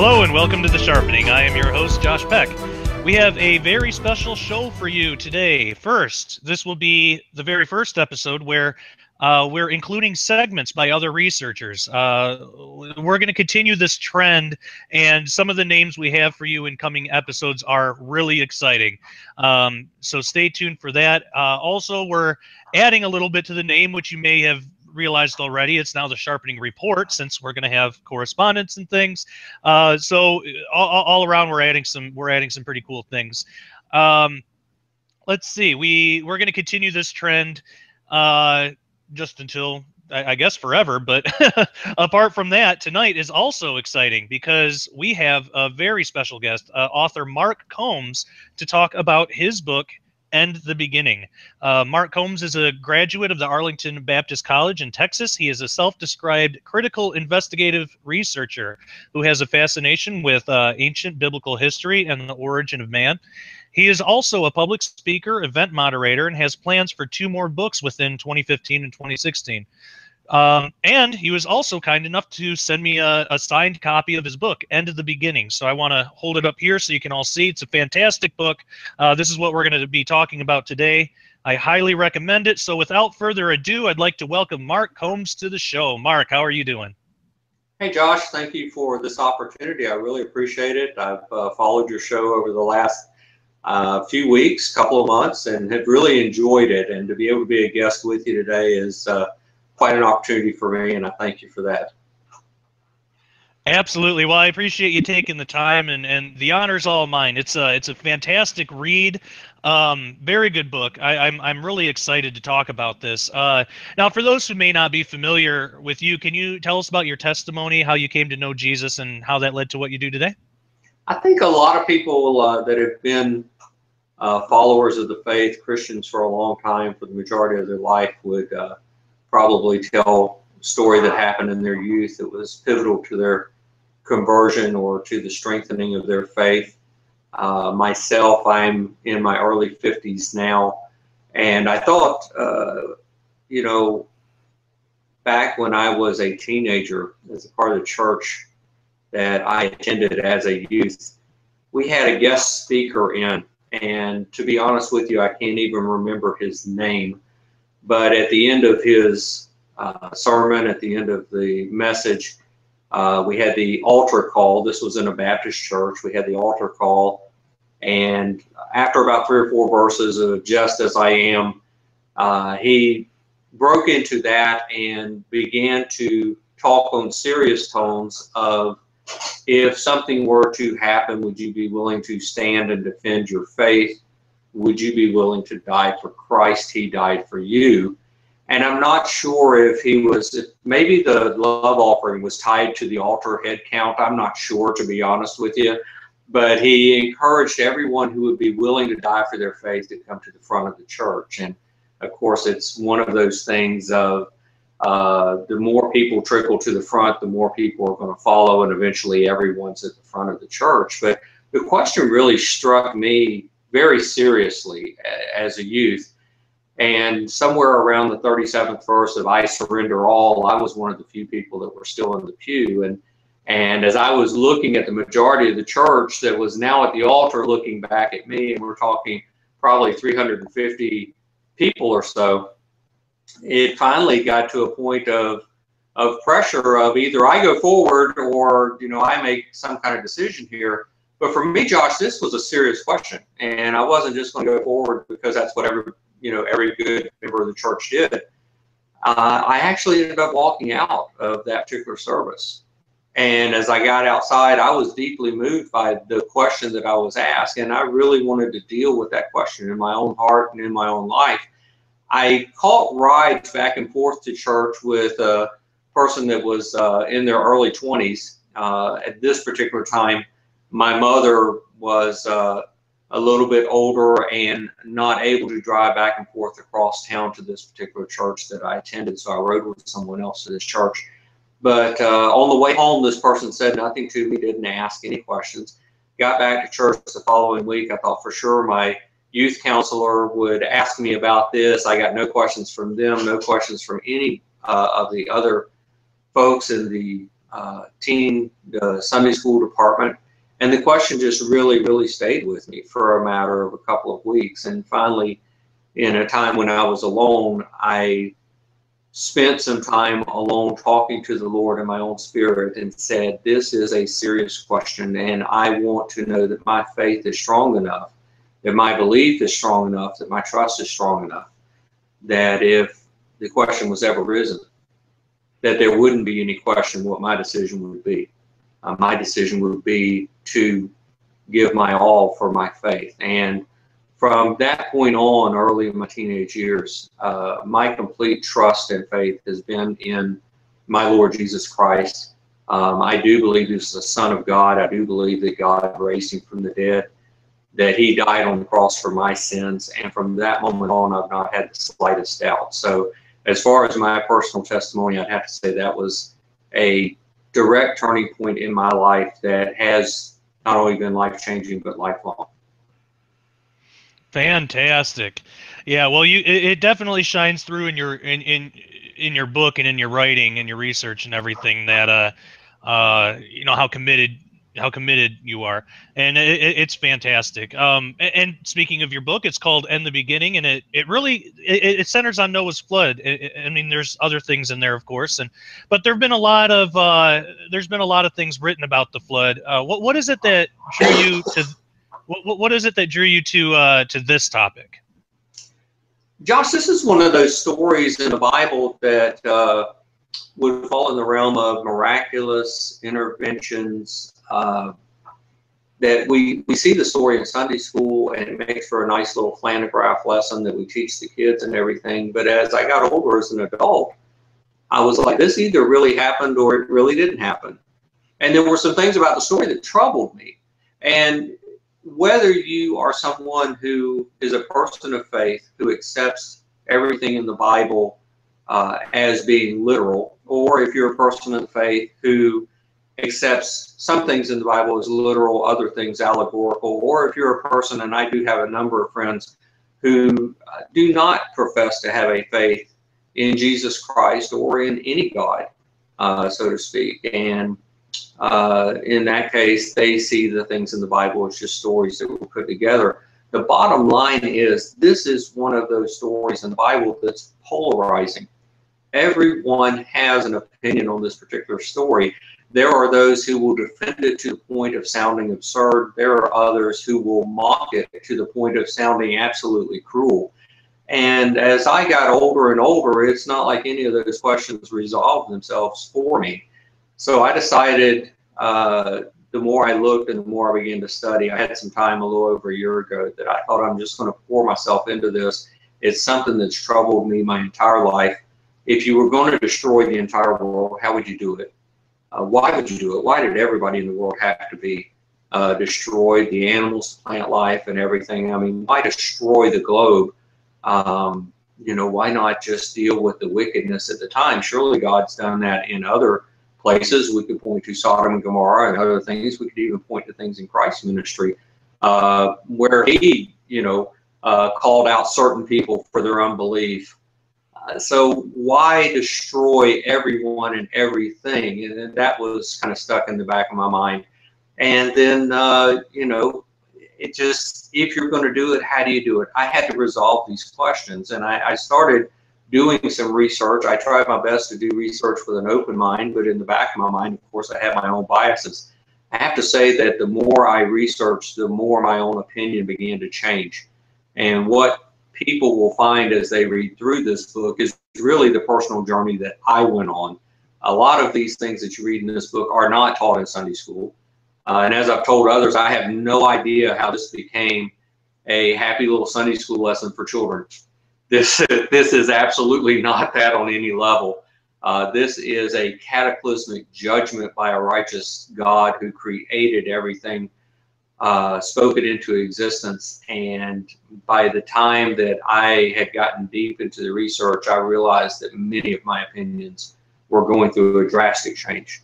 Hello and welcome to The Sharpening. I am your host, Josh Peck. We have a very special show for you today. First, this will be the very first episode where we're including segments by other researchers. We're going to continue this trend, and some of the names we have for you in coming episodes are really exciting. So stay tuned for that. Also, we're adding a little bit to the name, which you may have realized already. It's now the Sharpening Report, since we're going to have correspondence and things. So all around, we're adding some pretty cool things. Let's see. We're going to continue this trend just until, I guess, forever. But apart from that, tonight is also exciting because we have a very special guest, author Mark Combs, to talk about his book, End the Beginning. Mark Combs is a graduate of the Arlington Baptist College in Texas. He is a self-described critical investigative researcher who has a fascination with ancient biblical history and the origin of man. He is also a public speaker, event moderator, and has plans for 2 more books within 2015 and 2016. And he was also kind enough to send me a signed copy of his book, End of the Beginning. So I want to hold it up here so you can all see. It's a fantastic book. This is what we're going to be talking about today. I highly recommend it. So without further ado, I'd like to welcome Mark Combs to the show. Mark, how are you doing? Hey, Josh. Thank you for this opportunity. I really appreciate it. I've followed your show over the last few weeks, couple of months, and have really enjoyed it. And to be able to be a guest with you today is quite an opportunity for me, and I thank you for that. Absolutely. Well, I appreciate you taking the time, and the honor's all mine. It's a fantastic read. Very good book. I'm really excited to talk about this. Now, for those who may not be familiar with you, can you tell us about your testimony, how you came to know Jesus, and how that led to what you do today? I think a lot of people that have been followers of the faith, Christians for a long time, for the majority of their life, would probably tell a story that happened in their youth that was pivotal to their conversion or to the strengthening of their faith. Myself, I'm in my early 50s now, and I thought, you know, back when I was a teenager, as a part of the church that I attended as a youth, we had a guest speaker in, and to be honest with you, I can't even remember his name. But at the end of his sermon, at the end of the message, we had the altar call. This was in a Baptist church. We had the altar call. And after about 3 or 4 verses of Just As I Am, he broke into that and began to talk on serious tones of, if something were to happen, would you be willing to stand and defend your faith? Would you be willing to die for Christ? He died for you. And I'm not sure if maybe the love offering was tied to the altar head count. I'm not sure, to be honest with you. But he encouraged everyone who would be willing to die for their faith to come to the front of the church. And of course, it's one of those things of the more people trickle to the front, the more people are going to follow, and eventually everyone's at the front of the church. But the question really struck me very seriously as a youth, and somewhere around the 37th verse of I surrender all, I was one of the few people that were still in the pew, and as I was looking at the majority of the church that was now at the altar looking back at me, and we're talking probably 350 people or so, it finally got to a point of pressure of either I go forward or, you know, I make some kind of decision here. But for me, Josh, this was a serious question, and I wasn't just going to go forward because that's what every good member of the church did. I actually ended up walking out of that particular service, and as I got outside, I was deeply moved by the question that I was asked, and I really wanted to deal with that question in my own heart and in my own life. I caught rides back and forth to church with a person that was in their early 20s. At this particular time, my mother was a little bit older and not able to drive back and forth across town to this particular church that I attended, so I rode with someone else to this church. But on the way home, this person said nothing to me, didn't ask any questions. Got back to church the following week. I thought for sure my youth counselor would ask me about this. I got no questions from them, no questions from any of the other folks in the teen Sunday school department. And the question just really, really stayed with me for a matter of a couple of weeks. And finally, in a time when I was alone, I spent some time alone talking to the Lord in my own spirit and said, this is a serious question, and I want to know that my faith is strong enough, that my belief is strong enough, that my trust is strong enough, that if the question was ever risen, that there wouldn't be any question what my decision would be. My decision would be to give my all for my faith. And from that point on, early in my teenage years, my complete trust and faith has been in my Lord Jesus Christ. I do believe he was the Son of God. I do believe that God raised him from the dead, that he died on the cross for my sins. And from that moment on, I've not had the slightest doubt. So as far as my personal testimony, I'd have to say that was a direct turning point in my life that has not only been life-changing, but lifelong. Fantastic. Yeah, well, it definitely shines through in your book and in your writing and your research and everything that you know how committed you are, and it's fantastic. And speaking of your book, it's called "In the Beginning," and it really centers on Noah's flood. I mean, there's other things in there, of course, but there's been a lot of things written about the flood. What is it that drew you to? What is it that drew you to this topic? Josh, this is one of those stories in the Bible that would fall in the realm of miraculous interventions. That we see the story in Sunday school, and it makes for a nice little flannelgraph lesson that we teach the kids and everything. But as I got older as an adult, I was like, this either really happened or it really didn't happen. And there were some things about the story that troubled me. And whether you are someone who is a person of faith, who accepts everything in the Bible as being literal, or if you're a person of faith who accepts some things in the Bible as literal, other things allegorical, or if you're a person, and I do have a number of friends who do not profess to have a faith in Jesus Christ or in any God, so to speak, and in that case, they see the things in the Bible as just stories that were put together. The bottom line is, this is one of those stories in the Bible that's polarizing. Everyone has an opinion on this particular story. There are those who will defend it to the point of sounding absurd. There are others who will mock it to the point of sounding absolutely cruel. And as I got older and older, it's not like any of those questions resolved themselves for me. So I decided, the more I looked and the more I began to study, I had some time a little over a year ago that I thought, I'm just going to pour myself into this. It's something that's troubled me my entire life. If you were going to destroy the entire world, how would you do it? Why would you do it? Why did everybody in the world have to be destroyed? The animals, plant life, and everything. I mean, why destroy the globe? You know, why not just deal with the wickedness at the time? Surely God's done that in other places. We could point to Sodom and Gomorrah and other things. We could even point to things in Christ's ministry where he, you know, called out certain people for their unbelief. So why destroy everyone and everything? And that was kind of stuck in the back of my mind. And then, you know, it just, if you're going to do it, how do you do it? I had to resolve these questions, and I started doing some research. I tried my best to do research with an open mind, but in the back of my mind, of course, I had my own biases. I have to say that the more I researched, the more my own opinion began to change. And what people will find as they read through this book is really the personal journey that I went on. A lot of these things that you read in this book are not taught in Sunday school. And as I've told others, I have no idea how this became a happy little Sunday school lesson for children. This is absolutely not that on any level. This is a cataclysmic judgment by a righteous God who created everything, spoke it into existence. And by the time that I had gotten deep into the research, I realized that many of my opinions were going through a drastic change.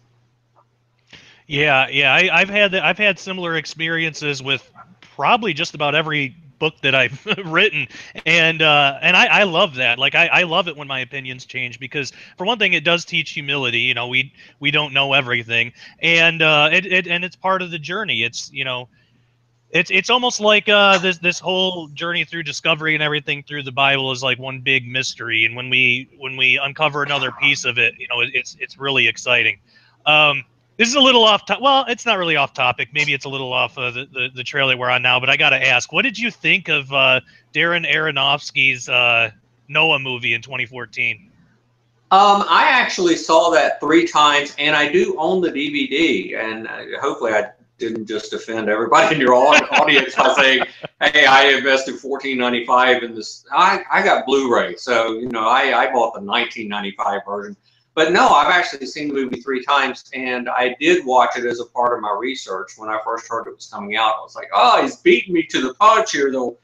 Yeah, I've had similar experiences with probably just about every book that I've written, and I love that. Like I love it when my opinions change, because for one thing, it does teach humility. You know, we don't know everything, and it's part of the journey. It's, you know, it's almost like this whole journey through discovery and everything through the Bible is like one big mystery, and when we uncover another piece of it, you know, it's really exciting. This is a little off topic. Well, it's not really off topic. Maybe it's a little off the trail that we're on now. But I got to ask, what did you think of Darren Aronofsky's Noah movie in 2014? I actually saw that 3 times, and I do own the DVD. And hopefully, I didn't just offend everybody in your audience by saying, "Hey, I invested $14.95 in this." I got Blu-ray, so you know, I bought the 1995 version. But no, I've actually seen the movie 3 times, and I did watch it as a part of my research. When I first heard it was coming out, I was like, "Oh, he's beating me to the punch here. They'll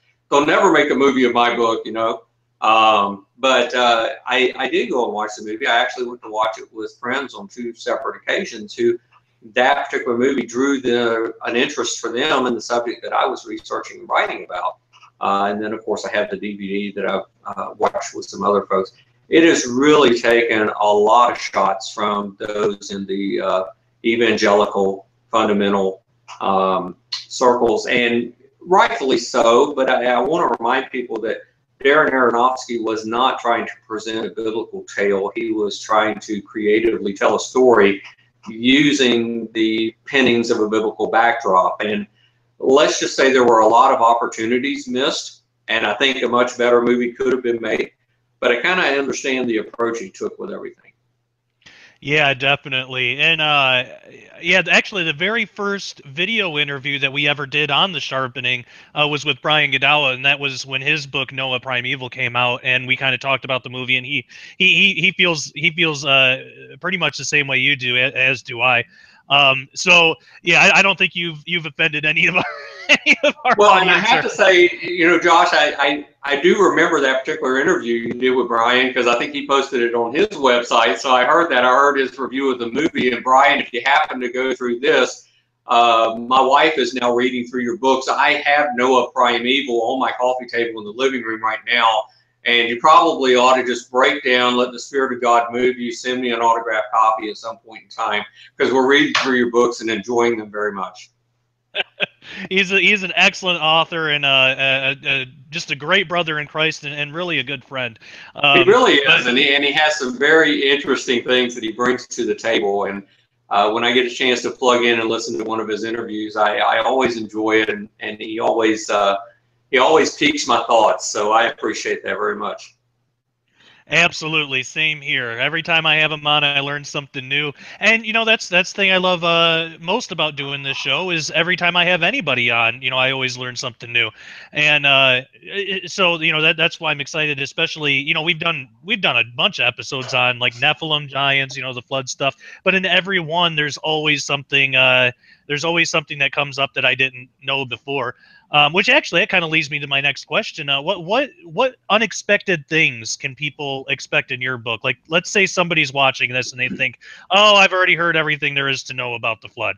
never make a movie of my book," you know. But I did go and watch the movie. I actually went to watch it with friends on 2 separate occasions who that particular movie drew an interest for them in the subject that I was researching and writing about. And then, of course, I have the DVD that I've watched with some other folks. It has really taken a lot of shots from those in the evangelical fundamental circles, and rightfully so. But I want to remind people that Darren Aronofsky was not trying to present a biblical tale. He was trying to creatively tell a story using the pinnings of a biblical backdrop. And let's just say there were a lot of opportunities missed, and I think a much better movie could have been made. But I kind of understand the approach he took with everything. Yeah, definitely. And yeah, actually, the very first video interview that we ever did on the Sharpening was with Brian Godawa, and that was when his book Noah Primeval came out, and we kind of talked about the movie, and he feels pretty much the same way you do, as do I. So yeah, I don't think you've offended any of our well, audience. And I have to say, you know, Josh, I do remember that particular interview you did with Brian, because I think he posted it on his website. So I heard that. I heard his review of the movie. And Brian, if you happen to go through this, my wife is now reading through your books. I have Noah Primeval on my coffee table in the living room right now. And you probably ought to just break down, let the Spirit of God move you, send me an autographed copy at some point in time, because we're reading through your books and enjoying them very much. He's an excellent author, and just a great brother in Christ, and really a good friend. He really is, and he has some very interesting things that he brings to the table. And when I get a chance to plug in and listen to one of his interviews, I always enjoy it, and he always piques my thoughts. So I appreciate that very much. Absolutely, same here. Every time I have him on, I learn something new. And you know, that's the thing I love most about doing this show, is every time I have anybody on, you know, I always learn something new. And so you know, that's why I'm excited. Especially, you know, we've done a bunch of episodes on like Nephilim giants, you know, the flood stuff. But in every one, there's always something. There's always something that comes up that I didn't know before. Which actually, that kind of leads me to my next question. What unexpected things can people expect in your book? Like, let's say somebody's watching this and they think, "Oh, I've already heard everything there is to know about the flood."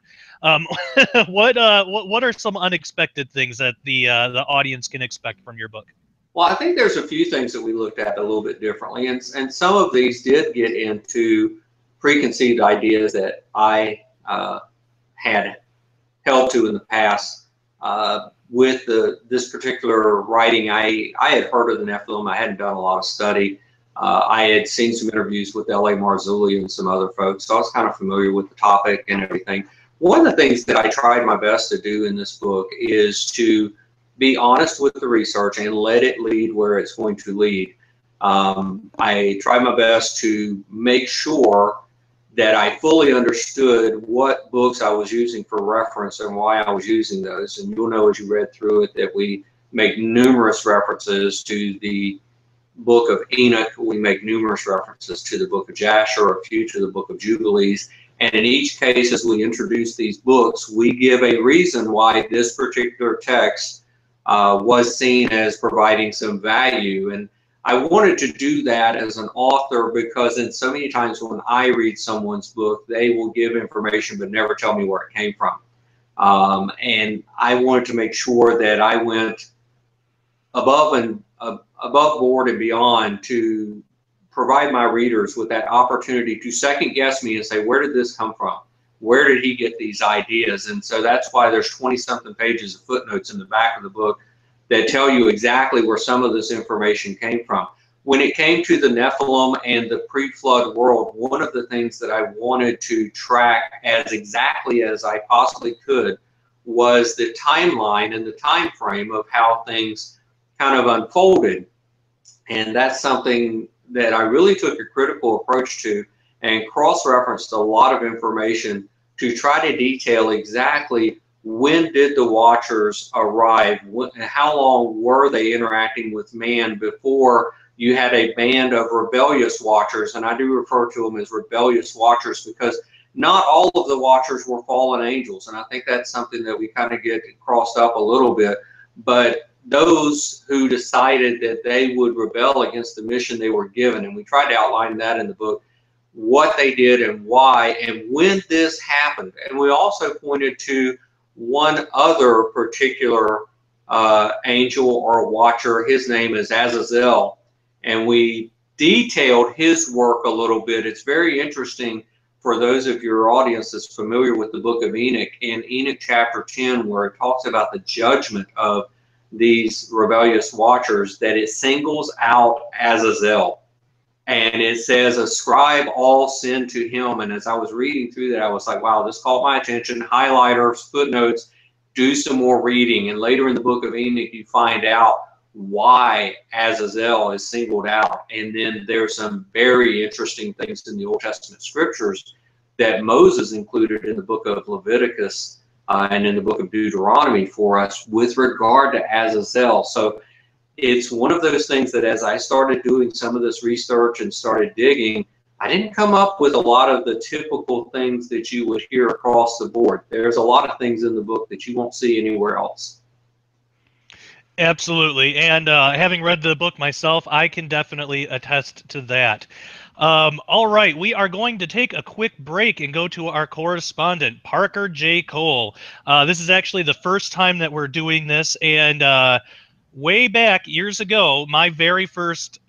What are some unexpected things that the audience can expect from your book? Well, I think there's a few things that we looked at a little bit differently, and some of these did get into preconceived ideas that I had held to in the past. With this particular writing, I had heard of the Nephilim. I hadn't done a lot of study. I had seen some interviews with L.A. Marzulli and some other folks, so I was kind of familiar with the topic and everything. One of the things that I tried my best to do in this book is to be honest with the research and let it lead where it's going to lead. I tried my best to make sure that I fully understood what books I was using for reference and why I was using those. And you'll know as you read through it that we make numerous references to the book of Enoch. We make numerous references to the book of Jasher, a few to the book of Jubilees. And in each case, as we introduce these books, we give a reason why this particular text was seen as providing some value. And I wanted to do that as an author, because in so many times when I read someone's book, they will give information but never tell me where it came from. And I wanted to make sure that I went above board and beyond to provide my readers with that opportunity to second guess me and say, where did this come from? Where did he get these ideas? And so that's why there's 20-something pages of footnotes in the back of the book that tell you exactly where some of this information came from. When it came to the Nephilim and the pre-flood world, one of the things that I wanted to track as exactly as I possibly could was the timeline and the time frame of how things kind of unfolded. And that's something that I really took a critical approach to and cross-referenced a lot of information to try to detail exactly when did the Watchers arrive, how long were they interacting with man before you had a band of rebellious Watchers. And I do refer to them as rebellious Watchers because not all of the Watchers were fallen angels. And I think that's something that we kind of get crossed up a little bit. But those who decided that they would rebel against the mission they were given, and we tried to outline that in the book, what they did and why and when this happened. And we also pointed to one other particular angel or watcher. His name is Azazel, and we detailed his work a little bit. It's very interesting for those of your audience that's familiar with the book of Enoch, in Enoch chapter 10, where it talks about the judgment of these rebellious watchers, that it singles out Azazel. And it says, ascribe all sin to him. And as I was reading through that, I was like, wow, this caught my attention. Highlighters, footnotes, do some more reading. And later in the book of Enoch, you find out why Azazel is singled out. And then there's some very interesting things in the Old Testament scriptures that Moses included in the book of Leviticus and in the book of Deuteronomy for us with regard to Azazel. So it's one of those things that as I started doing some of this research and started digging, I didn't come up with a lot of the typical things that you would hear across the board. There's a lot of things in the book that you won't see anywhere else. Absolutely. And having read the book myself, I can definitely attest to that. All right, we are going to take a quick break and go to our correspondent, Parker J. Cole. This is actually the first time that we're doing this, and way back years ago, my very first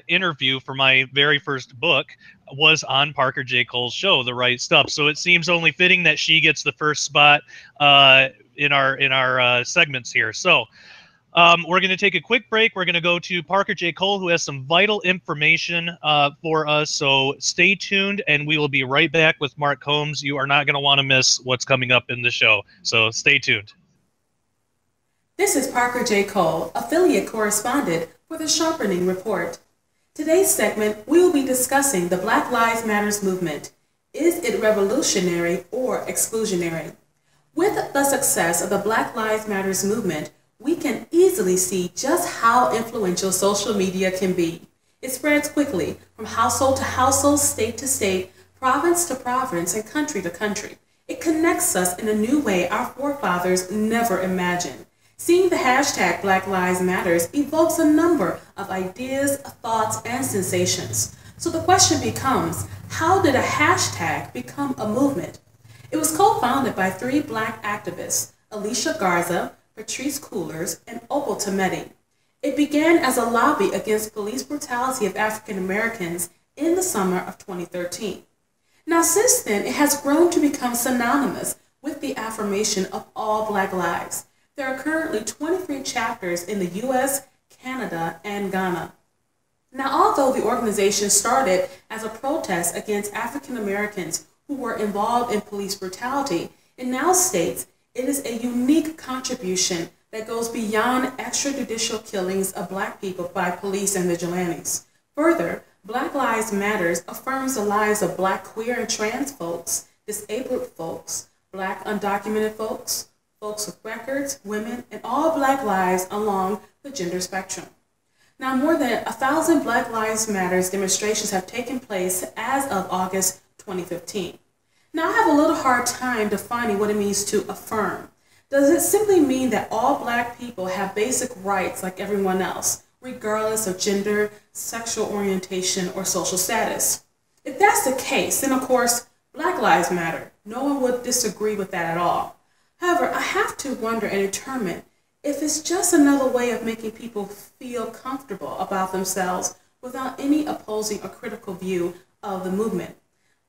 interview for my very first book was on Parker J. Cole's show, The Right Stuff. So it seems only fitting that she gets the first spot in our segments here. So we're going to take a quick break. We're going to go to Parker J. Cole, who has some vital information for us. So stay tuned, and we will be right back with Mark Combs. You are not going to want to miss what's coming up in the show. So stay tuned. This is Parker J. Cole, affiliate correspondent for the Sharpening Report. Today's segment, we will be discussing the Black Lives Matter movement. Is it revolutionary or exclusionary? With the success of the Black Lives Matter movement, we can easily see just how influential social media can be. It spreads quickly from household to household, state to state, province to province, and country to country. It connects us in a new way our forefathers never imagined. Seeing the hashtag Black Lives Matters evokes a number of ideas, thoughts, and sensations. So the question becomes, how did a hashtag become a movement? It was co-founded by 3 Black activists, Alicia Garza, Patrice Coolers, and Opal Tometi. It began as a lobby against police brutality of African Americans in the summer of 2013. Now since then, it has grown to become synonymous with the affirmation of all Black lives. There are currently 23 chapters in the U.S., Canada, and Ghana. Now, although the organization started as a protest against African Americans who were involved in police brutality, it now states it is a unique contribution that goes beyond extrajudicial killings of Black people by police and vigilantes. Further, Black Lives Matter affirms the lives of Black queer and trans folks, disabled folks, Black undocumented folks, folks with records, women, and all Black lives along the gender spectrum. Now, more than 1,000 Black Lives Matter demonstrations have taken place as of August 2015. Now, I have a little hard time defining what it means to affirm. Does it simply mean that all Black people have basic rights like everyone else, regardless of gender, sexual orientation, or social status? If that's the case, then of course, Black Lives Matter. No one would disagree with that at all. However, I have to wonder and determine, if it's just another way of making people feel comfortable about themselves without any opposing or critical view of the movement.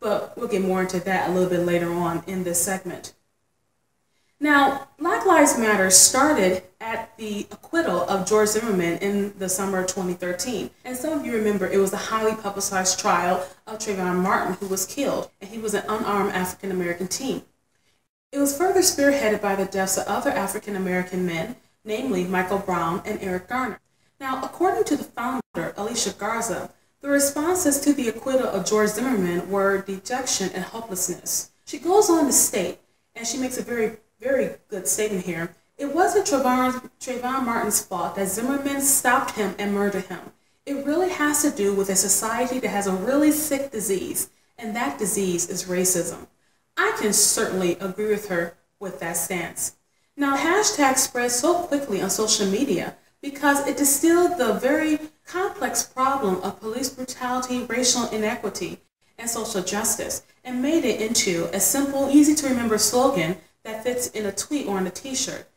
But we'll get more into that a little bit later on in this segment. Now, Black Lives Matter started at the acquittal of George Zimmerman in the summer of 2013. And some of you remember it was the highly publicized trial of Trayvon Martin, who was killed, and he was an unarmed African-American teen. It was further spearheaded by the deaths of other African-American men, namely Michael Brown and Eric Garner. Now, according to the founder, Alicia Garza, the responses to the acquittal of George Zimmerman were dejection and hopelessness. She goes on to state, and she makes a very good statement here, it wasn't Trayvon Martin's fault that Zimmerman stopped him and murdered him. It really has to do with a society that has a really sick disease, and that disease is racism. I can certainly agree with her with that stance. Now, hashtag spread so quickly on social media because it distilled the very complex problem of police brutality, racial inequity, and social justice, and made it into a simple, easy-to-remember slogan that fits in a tweet or on a t-shirt.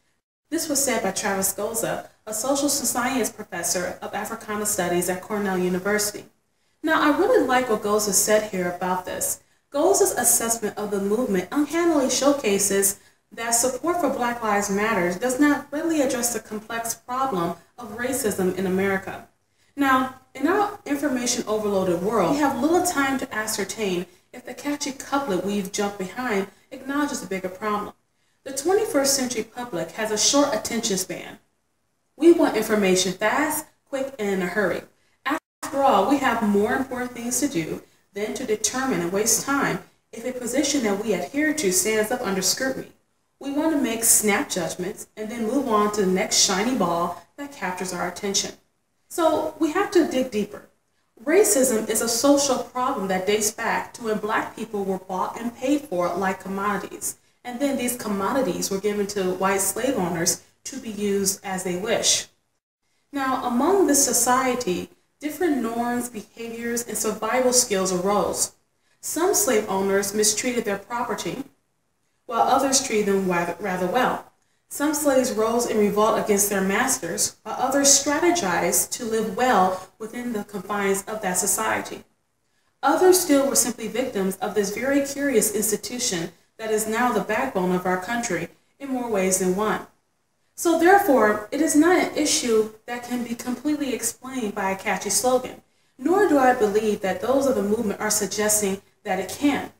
This was said by Travis Goza, a social science professor of Africana Studies at Cornell University. Now, I really like what Goza said here about this. Goza's assessment of the movement uncannily showcases that support for Black Lives Matter does not really address the complex problem of racism in America. Now, in our information overloaded world, we have little time to ascertain if the catchy couplet we've jumped behind acknowledges the bigger problem. The 21st century public has a short attention span. We want information fast, quick, and in a hurry. After all, we have more important things to do than to determine and waste time if a position that we adhere to stands up under scrutiny. We want to make snap judgments and then move on to the next shiny ball that captures our attention. So we have to dig deeper. Racism is a social problem that dates back to when Black people were bought and paid for like commodities. And then these commodities were given to white slave owners to be used as they wish. Now, among this society, different norms, behaviors, and survival skills arose. Some slave owners mistreated their property, while others treated them rather well. Some slaves rose in revolt against their masters, while others strategized to live well within the confines of that society. Others still were simply victims of this very curious institution that is now the backbone of our country in more ways than one. So therefore, it is not an issue that can be completely explained by a catchy slogan, nor do I believe that those of the movement are suggesting that it can.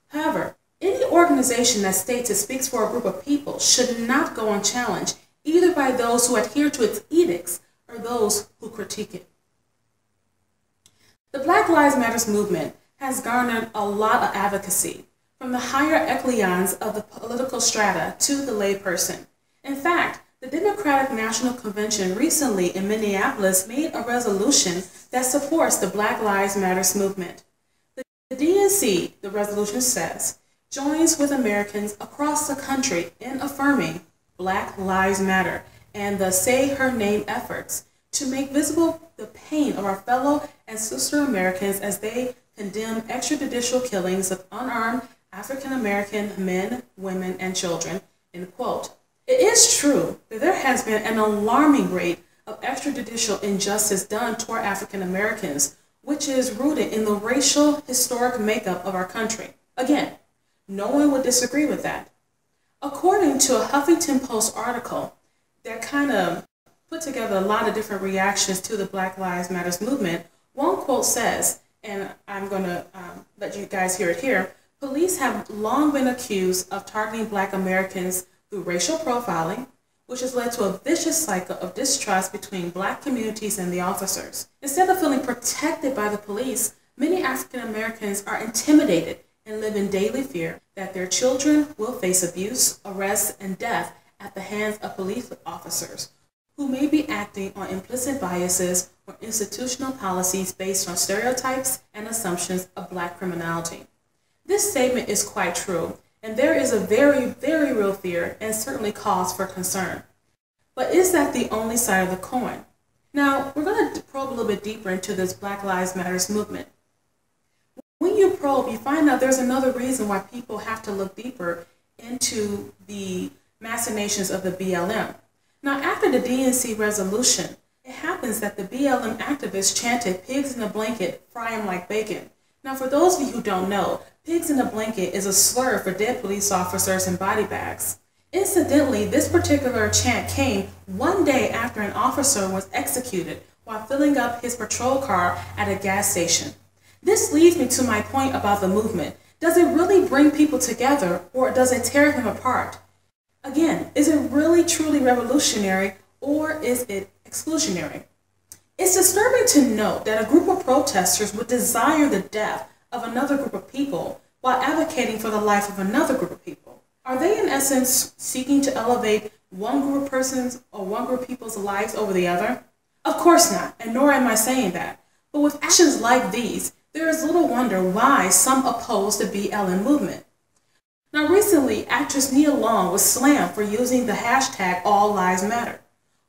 However, any organization that states it speaks for a group of people should not go unchallenged, either by those who adhere to its edicts or those who critique it. The Black Lives Matter movement has garnered a lot of advocacy, from the higher echelons of the political strata to the layperson. In fact, the Democratic National Convention recently in Minneapolis made a resolution that supports the Black Lives Matter movement. The DNC, the resolution says, joins with Americans across the country in affirming Black Lives Matter and the Say Her Name efforts to make visible the pain of our fellow and sister Americans as they condemn extrajudicial killings of unarmed African American men, women, and children, end quote. It is true that there has been an alarming rate of extrajudicial injustice done toward African Americans, which is rooted in the racial historic makeup of our country. Again, no one would disagree with that. According to a Huffington Post article that kind of put together a lot of different reactions to the Black Lives Matter movement, one quote says, and I'm going to let you guys hear it here, police have long been accused of targeting Black Americans through racial profiling, which has led to a vicious cycle of distrust between Black communities and the officers. Instead of feeling protected by the police, many African Americans are intimidated and live in daily fear that their children will face abuse, arrest, and death at the hands of police officers who may be acting on implicit biases or institutional policies based on stereotypes and assumptions of Black criminality. This statement is quite true, and there is a very, very real fear and certainly cause for concern. But is that the only side of the coin? Now, we're going to probe a little bit deeper into this Black Lives Matter movement. When you probe, you find out there's another reason why people have to look deeper into the machinations of the BLM. Now, after the DNC resolution, it happens that the BLM activists chanted "pigs in a blanket, fry 'em like bacon." Now, for those of you who don't know, pigs in a blanket is a slur for dead police officers in body bags. Incidentally, this particular chant came one day after an officer was executed while filling up his patrol car at a gas station. This leads me to my point about the movement. Does it really bring people together, or does it tear them apart? Again, is it really truly revolutionary, or is it exclusionary? It's disturbing to note that a group of protesters would desire the death of another group of people while advocating for the life of another group of people. Are they in essence seeking to elevate one group of persons or one group of people's lives over the other? Of course not, and nor am I saying that. But with actions like these, there is little wonder why some oppose the BLM movement. Now recently, actress Nia Long was slammed for using the hashtag #AllLivesMatter.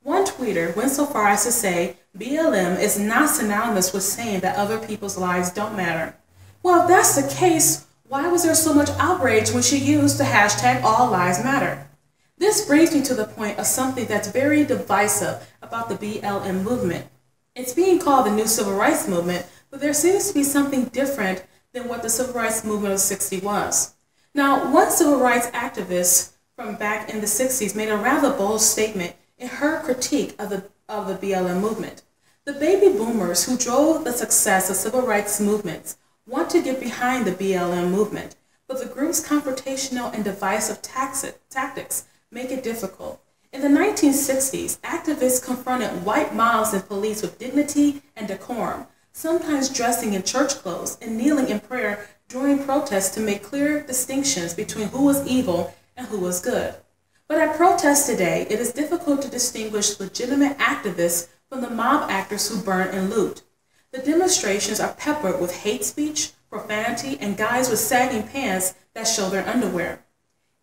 One tweeter went so far as to say BLM is not synonymous with saying that other people's lives don't matter. Well, if that's the case, why was there so much outrage when she used the hashtag #AllLivesMatter? This brings me to the point of something that's very divisive about the BLM movement. It's being called the new civil rights movement, but there seems to be something different than what the civil rights movement of the 60s was. Now, one civil rights activist from back in the 60s made a rather bold statement in her critique of the BLM movement. The baby boomers who drove the success of civil rights movements want to get behind the BLM movement, but the group's confrontational and divisive tactics make it difficult. In the 1960s, activists confronted white mobs and police with dignity and decorum, sometimes dressing in church clothes and kneeling in prayer during protests to make clear distinctions between who was evil and who was good. But at protests today, it is difficult to distinguish legitimate activists from the mob actors who burn and loot. The demonstrations are peppered with hate speech, profanity, and guys with sagging pants that show their underwear.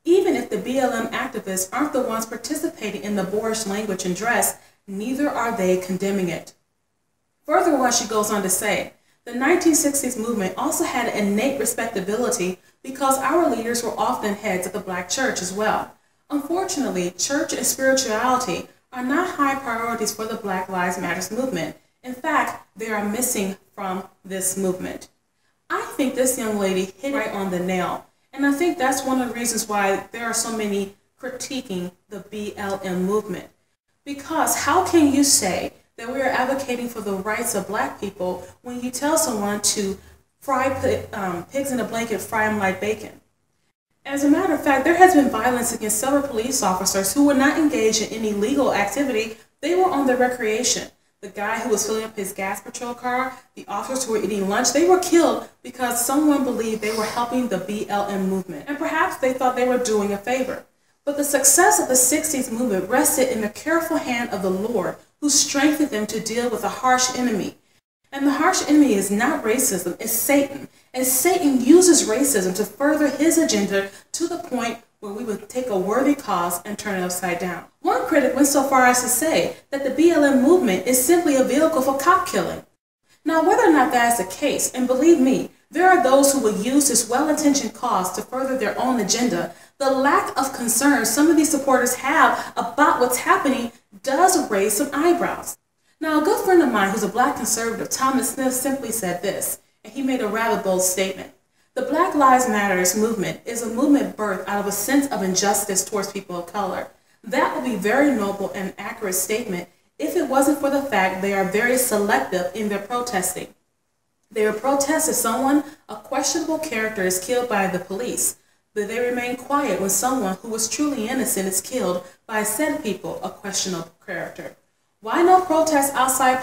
Even if the BLM activists aren't the ones participating in the boorish language and dress, neither are they condemning it. Furthermore, she goes on to say, the 1960s movement also had an innate respectability because our leaders were often heads of the black church as well. Unfortunately, church and spirituality are not high priorities for the Black Lives Matter movement. In fact, they are missing from this movement. I think this young lady hit right on the nail, and I think that's one of the reasons why there are so many critiquing the BLM movement. Because how can you say that we are advocating for the rights of black people when you tell someone to fry pigs in a blanket, fry them like bacon? As a matter of fact, there has been violence against several police officers who were not engaged in any legal activity. They were on their recreation. The guy who was filling up his gas patrol car, the officers who were eating lunch, they were killed because someone believed they were helping the BLM movement. And perhaps they thought they were doing a favor. But the success of the 60s movement rested in the careful hand of the Lord, who strengthened them to deal with a harsh enemy. And the harsh enemy is not racism, it's Satan. And Satan uses racism to further his agenda to the point where we would take a worthy cause and turn it upside down. One critic went so far as to say that the BLM movement is simply a vehicle for cop killing. Now, whether or not that is the case, and believe me, there are those who will use this well-intentioned cause to further their own agenda, the lack of concern some of these supporters have about what's happening does raise some eyebrows. Now, a good friend of mine who's a black conservative, Thomas Smith, simply said this, and he made a rather bold statement. The Black Lives Matter movement is a movement birthed out of a sense of injustice towards people of color. That would be a very noble and accurate statement if it wasn't for the fact they are very selective in their protesting. They will protest if someone, a questionable character, is killed by the police, but they remain quiet when someone who was truly innocent is killed by a set of people, a questionable character. Why no protests outside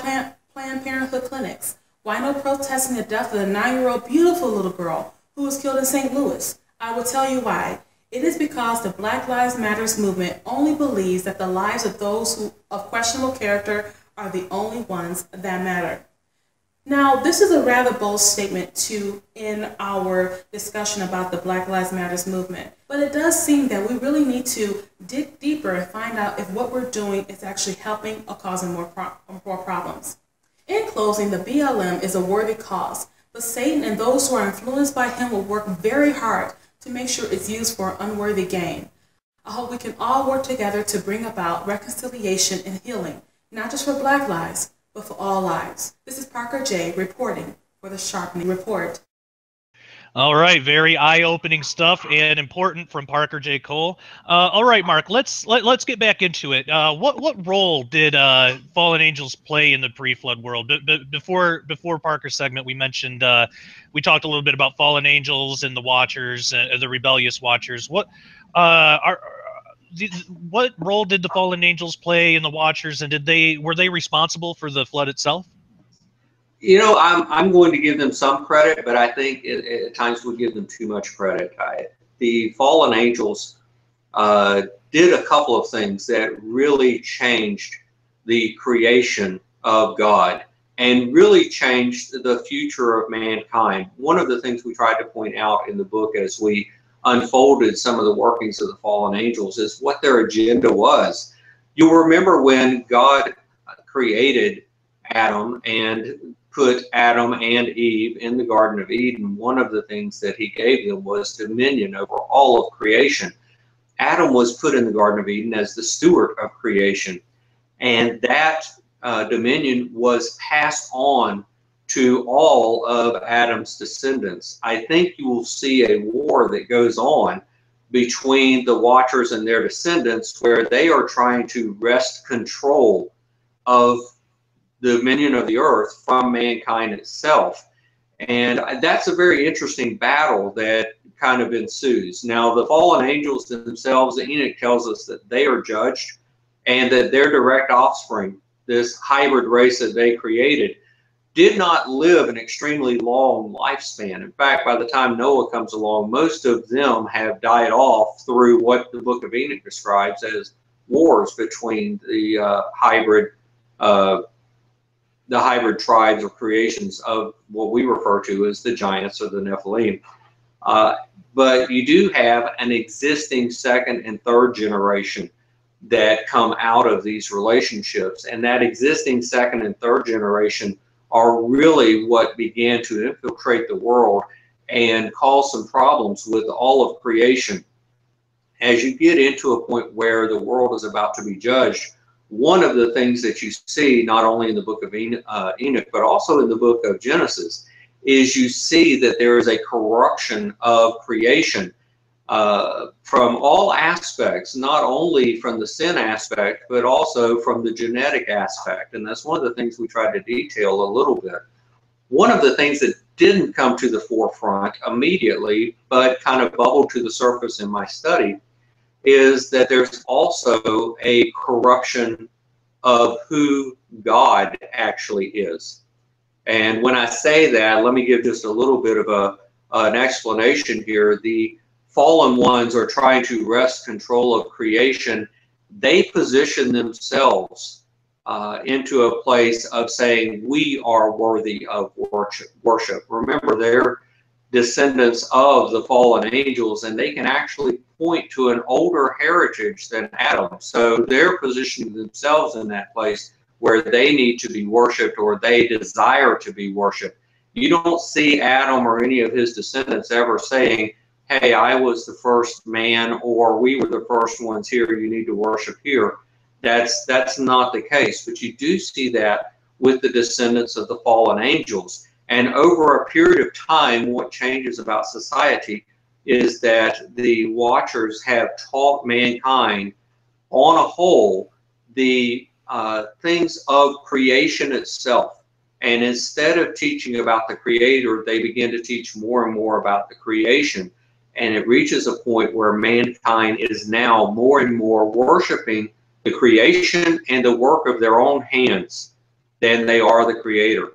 Planned Parenthood clinics? Why no protesting the death of the 9-year-old beautiful little girl who was killed in St. Louis? I will tell you why. It is because the Black Lives Matter movement only believes that the lives of those who of questionable character are the only ones that matter. Now, this is a rather bold statement to end our discussion about the Black Lives Matter movement, but it does seem that we really need to dig deeper and find out if what we're doing is actually helping or causing more problems. In closing, the BLM is a worthy cause, but Satan and those who are influenced by him will work very hard to make sure it's used for unworthy gain. I hope we can all work together to bring about reconciliation and healing, not just for Black lives, but for all lives. This is Parker J. reporting for the Sharpening Report. All right, very eye-opening stuff and important from Parker J. Cole. All right, Mark, let's get back into it. What role did fallen angels play in the pre-flood world? Before Parker's segment, we mentioned we talked a little bit about fallen angels and the Watchers, the rebellious Watchers. What role did the fallen angels play in the Watchers, and were they responsible for the flood itself? You know, I'm going to give them some credit, but I think at times we give them too much credit. The fallen angels did a couple of things that really changed the creation of God and really changed the future of mankind. One of the things we tried to point out in the book as we unfolded some of the workings of the fallen angels is what their agenda was. You'll remember when God created Adam and put Adam and Eve in the Garden of Eden, one of the things that he gave them was dominion over all of creation. Adam was put in the Garden of Eden as the steward of creation, and that dominion was passed on to all of Adam's descendants. I think you will see a war that goes on between the Watchers and their descendants where they are trying to wrest control of the dominion of the earth from mankind itself. And that's a very interesting battle that kind of ensues. Now, the fallen angels themselves, Enoch tells us that they are judged and that their direct offspring, this hybrid race that they created, did not live an extremely long lifespan. In fact, by the time Noah comes along, most of them have died off through what the book of Enoch describes as wars between the hybrid tribes or creations of what we refer to as the giants or the Nephilim. But you do have an existing second and third generation that come out of these relationships. And that existing second and third generation are really what began to infiltrate the world and cause some problems with all of creation. As you get into a point where the world is about to be judged, one of the things that you see, not only in the book of Enoch, but also in the book of Genesis, is you see that there is a corruption of creation from all aspects, not only from the sin aspect, but also from the genetic aspect. And that's one of the things we tried to detail a little bit. One of the things that didn't come to the forefront immediately, but kind of bubbled to the surface in my study, is that there's also a corruption of who God actually is. And when I say that, let me give just a little bit of an explanation here. The fallen ones are trying to wrest control of creation. They position themselves into a place of saying, we are worthy of worship. Remember, they're descendants of the fallen angels, and they can actually point to an older heritage than Adam. So they're positioning themselves in that place where they need to be worshipped or they desire to be worshipped. You don't see Adam or any of his descendants ever saying, hey, I was the first man, or we were the first ones here, you need to worship here. That's not the case. But you do see that with the descendants of the fallen angels. And over a period of time, what changes about society is that the Watchers have taught mankind on a whole the things of creation itself. And instead of teaching about the Creator, they begin to teach more and more about the creation. And it reaches a point where mankind is now more and more worshiping the creation and the work of their own hands than they are the Creator.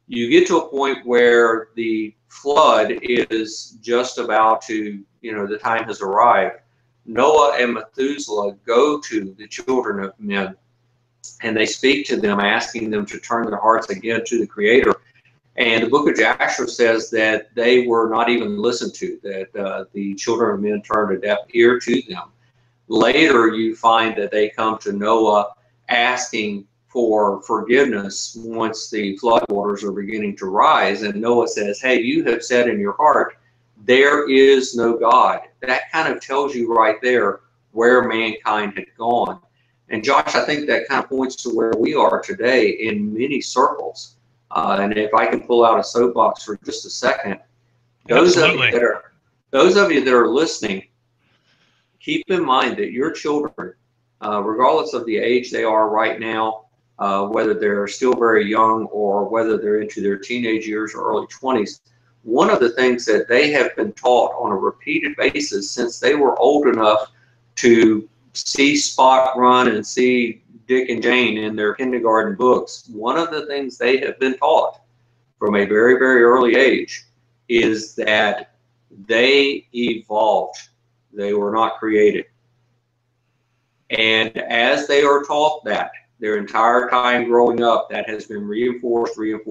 You get to a point where the flood is just about to, the time has arrived. Noah and Methuselah go to the children of men and they speak to them, asking them to turn their hearts again to the Creator. And the book of Joshua says that they were not even listened to, that the children of men turned a deaf ear to them. Later, you find that they come to Noah asking for forgiveness once the flood waters are beginning to rise. And Noah says, hey, you have said in your heart, there is no God. That kind of tells you right there where mankind had gone. And Josh, I think that kind of points to where we are today in many circles. And if I can pull out a soapbox for just a second, those of you that are listening, keep in mind that your children, regardless of the age they are right now, whether they're still very young or whether they're into their teenage years or early 20s, one of the things that they have been taught on a repeated basis since they were old enough to see Spot run and see Dick and Jane in their kindergarten books, one of the things they have been taught from a very, very early age is that they evolved. They were not created. And as they are taught that their entire time growing up, that has been reinforced through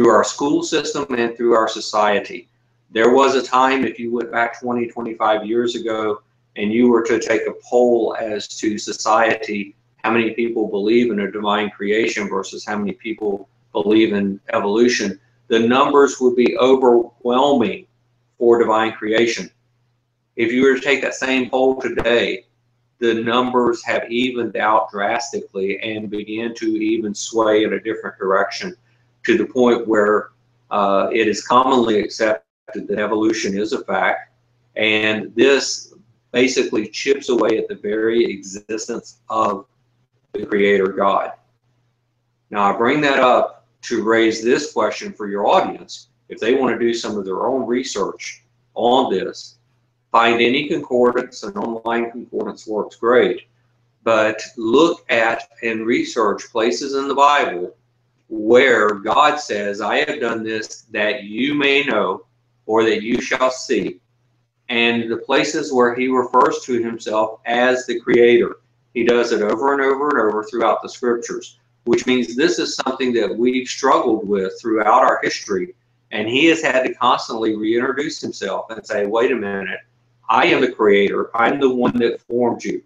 our school system and through our society. There was a time, if you went back 20, 25 years ago, and you were to take a poll as to society, how many people believe in a divine creation versus how many people believe in evolution, the numbers would be overwhelming for divine creation. If you were to take that same poll today, the numbers have evened out drastically and begin to even sway in a different direction, to the point where it is commonly accepted that evolution is a fact, and this basically chips away at the very existence of the Creator God. Now, I bring that up to raise this question for your audience. If they want to do some of their own research on this, find any concordance, an online concordance works great, but look at and research places in the Bible where God says, I have done this that you may know, or that you shall see. And the places where he refers to himself as the Creator, he does it over and over and over throughout the scriptures, which means this is something that we've struggled with throughout our history. And he has had to constantly reintroduce himself and say, wait a minute, I am the Creator. I'm the one that formed you.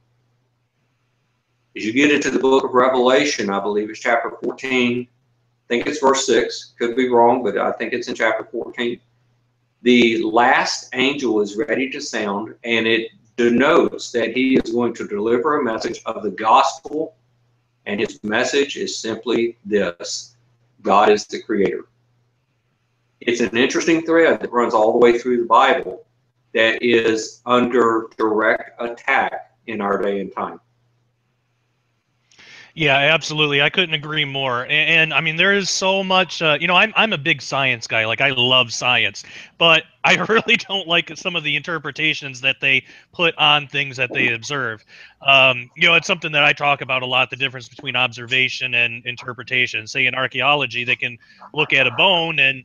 As you get into the book of Revelation, I believe it's chapter 14, I think it's verse 6, could be wrong, but I think it's in chapter 14. The last angel is ready to sound, and it denotes that he is going to deliver a message of the gospel, and his message is simply this: God is the Creator. It's an interesting thread that runs all the way through the Bible that is under direct attack in our day and time. Yeah, absolutely. I couldn't agree more. And I mean, there is so much, you know, I'm a big science guy. Like, I love science, but I really don't like some of the interpretations that they put on things that they observe. You know, it's something that I talk about a lot, the difference between observation and interpretation. Say in archaeology, they can look at a bone and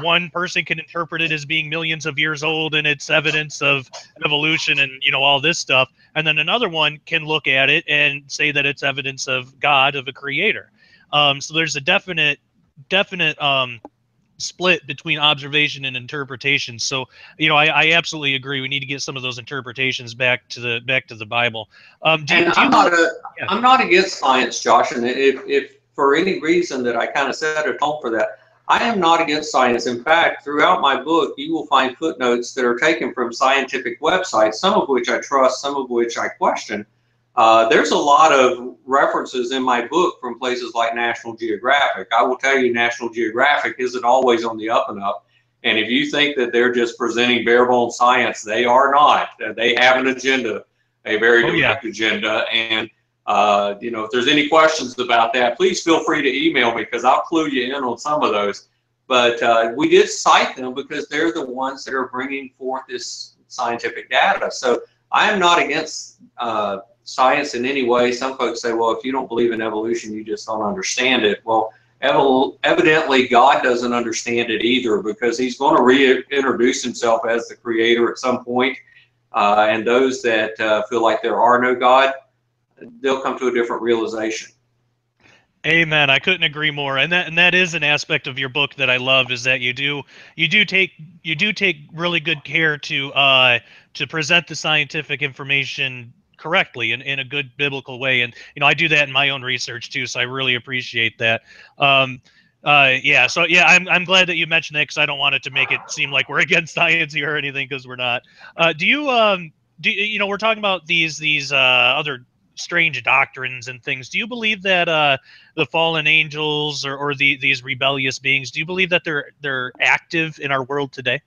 one person can interpret it as being millions of years old and it's evidence of evolution and, you know, all this stuff. And then another one can look at it and say that it's evidence of God, of a creator. So there's a definite split between observation and interpretation. So, you know, I absolutely agree. We need to get some of those interpretations back to the Bible. I'm not against science, Josh. And if for any reason that I kind of set a tone for that, I am not against science. In fact, throughout my book, you will find footnotes that are taken from scientific websites, some of which I trust, some of which I question. There's a lot of references in my book from places like National Geographic. I will tell you, National Geographic isn't always on the up and up. And if you think that they're just presenting bare bones science, they are not. They have an agenda, a very direct agenda. And you know, if there's any questions about that, please feel free to email me because I'll clue you in on some of those. But we did cite them because they're the ones that are bringing forth this scientific data. So I am not against science in any way. Some folks say, well, if you don't believe in evolution, you just don't understand it. Well, evidently God doesn't understand it either, because he's going to reintroduce himself as the Creator at some point. And those that feel like there are no God, they'll come to a different realization. Amen. I couldn't agree more. And that is an aspect of your book that I love, is that you do take really good care to present the scientific information correctly in a good biblical way. And, you know, I do that in my own research too, so I really appreciate that. Yeah, so yeah, I'm glad that you mentioned that, because I don't want it to make it seem like we're against science here or anything, because we're not. Do you we're talking about these other strange doctrines and things. Do you believe that the fallen angels or these rebellious beings, do you believe that they're active in our world today?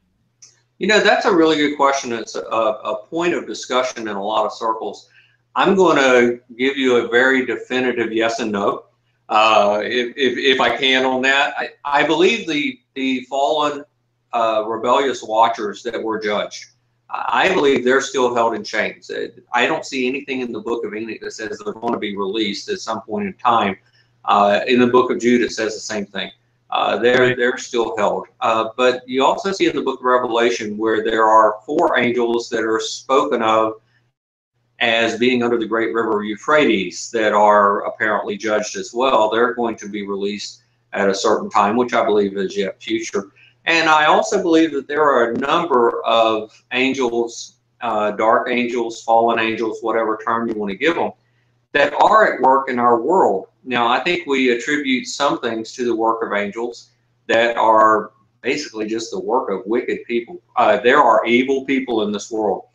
That's a really good question. It's a point of discussion in a lot of circles. I'm going to give you a very definitive yes and no, if I can on that. I believe the fallen rebellious watchers that were judged, I believe they're still held in chains. I don't see anything in the book of Enoch that says they're going to be released at some point in time. In the book of Jude, it says the same thing. They're still held. But you also see in the book of Revelation where there are 4 angels that are spoken of as being under the great river Euphrates that are apparently judged as well. They're going to be released at a certain time, which I believe is yet future. And I also believe that there are a number of angels, dark angels, fallen angels, whatever term you want to give them, that are at work in our world. Now, I think we attribute some things to the work of angels that are basically just the work of wicked people. There are evil people in this world,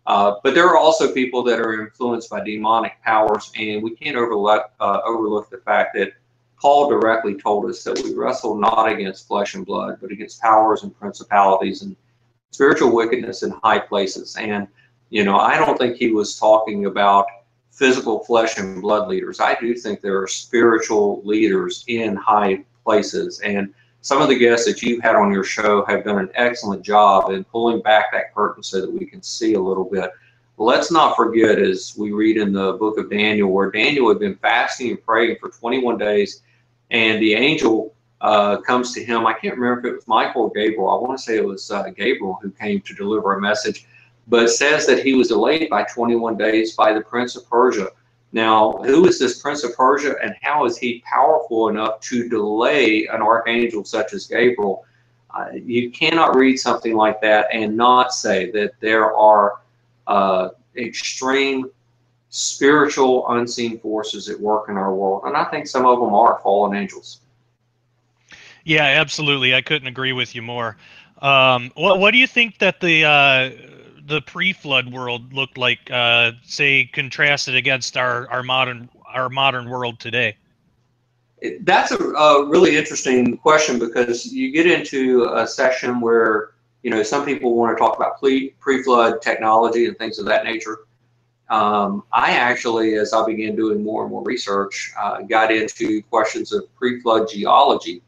but there are also people that are influenced by demonic powers, and we can't overlook the fact that Paul directly told us that we wrestle not against flesh and blood, but against powers and principalities and spiritual wickedness in high places. And, I don't think he was talking about physical flesh and blood leaders. I do think there are spiritual leaders in high places. And some of the guests that you've had on your show have done an excellent job in pulling back that curtain so that we can see a little bit. Let's not forget, as we read in the book of Daniel, where Daniel had been fasting and praying for 21 days, and the angel comes to him. I can't remember if it was Michael or Gabriel. I want to say it was Gabriel who came to deliver a message, but it says that he was delayed by 21 days by the Prince of Persia. Now, who is this Prince of Persia, and how is he powerful enough to delay an archangel such as Gabriel? You cannot read something like that and not say that there are extreme spiritual unseen forces at work in our world. And I think some of them are fallen angels. Yeah, absolutely. I couldn't agree with you more. What do you think that the pre-flood world looked like, say, contrasted against our modern world today? That's a really interesting question, because you get into a section where, some people want to talk about pre-flood technology and things of that nature. I actually, as I began doing more and more research, got into questions of pre-flood geology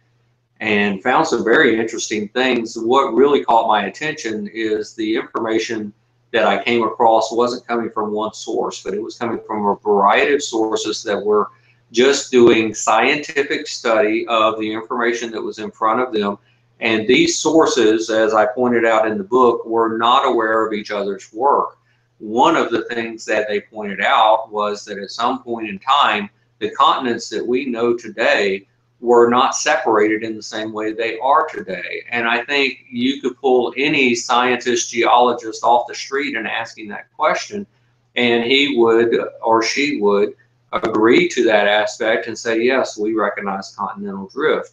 and found some very interesting things. What really caught my attention is the information that I came across wasn't coming from one source, but it was coming from a variety of sources that were just doing scientific study of the information that was in front of them. And these sources, as I pointed out in the book, were not aware of each other's work. One of the things that they pointed out was that at some point in time, the continents that we know today were not separated in the same way they are today. And I think you could pull any scientist, geologist off the street and ask him that question, and he would or she would agree to that aspect and say, yes, we recognize continental drift.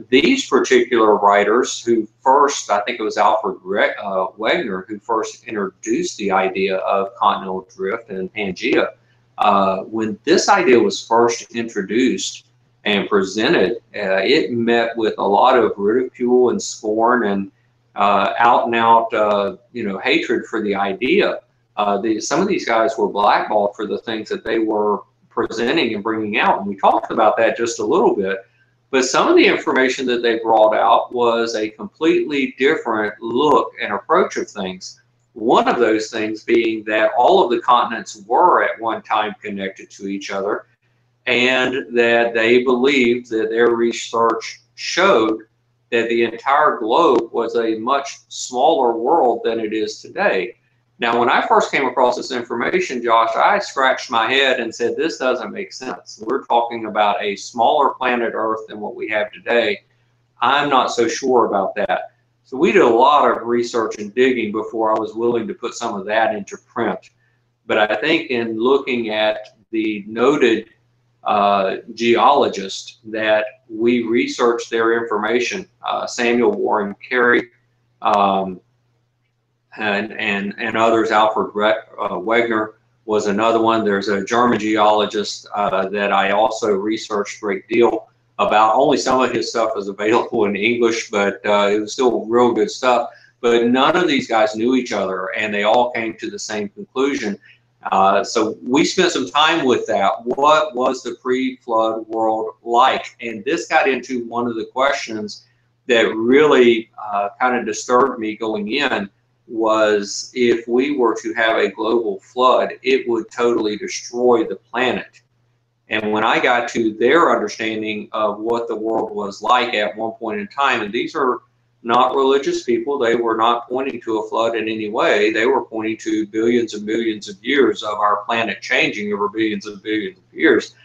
These particular writers who first, I think it was Alfred Wegener, who first introduced the idea of continental drift and Pangea, when this idea was first introduced and presented, it met with a lot of ridicule and scorn and out and out, hatred for the idea. Some of these guys were blackballed for the things that they were presenting and bringing out, and we talked about that just a little bit. But some of the information that they brought out was a completely different look and approach of things. One of those things being that all of the continents were at one time connected to each other, and that they believed that their research showed that the entire globe was a much smaller world than it is today. Now, when I first came across this information, Josh, I scratched my head and said, this doesn't make sense. We're talking about a smaller planet Earth than what we have today. I'm not so sure about that. So we did a lot of research and digging before I was willing to put some of that into print. But I think in looking at the noted geologists that we researched their information, Samuel Warren Carey, and others. Alfred Wegener was another one. There's a German geologist that I also researched a great deal about. Only some of his stuff is available in English, but it was still real good stuff. But none of these guys knew each other, and they all came to the same conclusion. So we spent some time with that. What was the pre-flood world like? And this got into one of the questions that really kind of disturbed me going in, was if we were to have a global flood, it would totally destroy the planet. And when I got to their understanding of what the world was like at one point in time, and these are not religious people, they were not pointing to a flood in any way. They were pointing to billions and millions of years of our planet changing over billions and billions of years.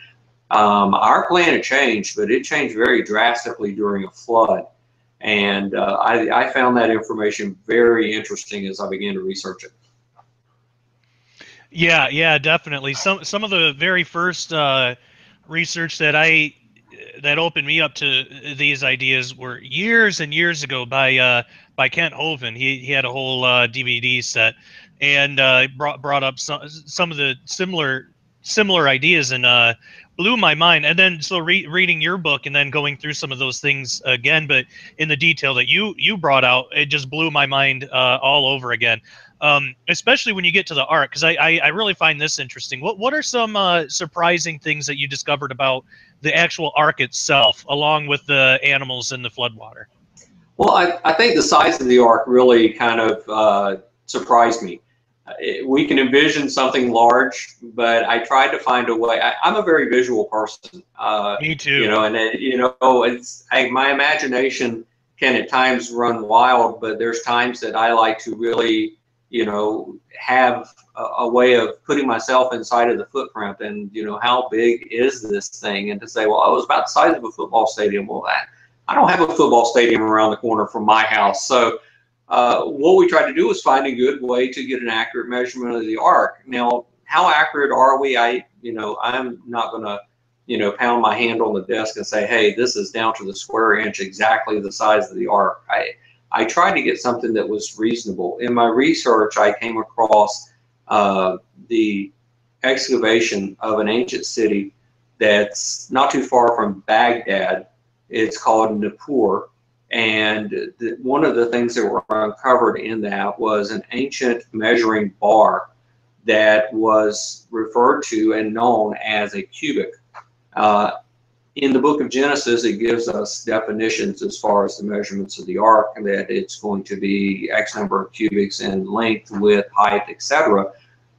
Our planet changed, but it changed very drastically during a flood. And I found that information very interesting as I began to research it. Yeah, definitely. Some of the very first research that opened me up to these ideas were years and years ago by Kent Hovind. He had a whole DVD set, and brought up some of the similar ideas, and blew my mind. And then so reading your book and then going through some of those things again, but in the detail that you brought out, it just blew my mind all over again. Especially when you get to the ark, because I really find this interesting. What are some surprising things that you discovered about the actual ark itself, along with the animals in the floodwater? Well, I think the size of the ark really kind of surprised me. We can envision something large, but I tried to find a way. I'm a very visual person. Me too. You know, and it's my imagination can at times run wild, but there's times that I like to really, have a way of putting myself inside of the footprint, and how big is this thing, and to say, well, it was about the size of a football stadium. Well, I don't have a football stadium around the corner from my house, so. What we tried to do was find a good way to get an accurate measurement of the ark. Now, how accurate are we? I'm not going to, pound my hand on the desk and say, hey, this is down to the square inch exactly the size of the ark. I tried to get something that was reasonable. In my research, I came across the excavation of an ancient city that's not too far from Baghdad. It's called Nippur. And one of the things that were uncovered in that was an ancient measuring bar that was referred to and known as a cubit. In the book of Genesis, it gives us definitions as far as the measurements of the ark, and that it's going to be X number of cubits in length, width, height, etc.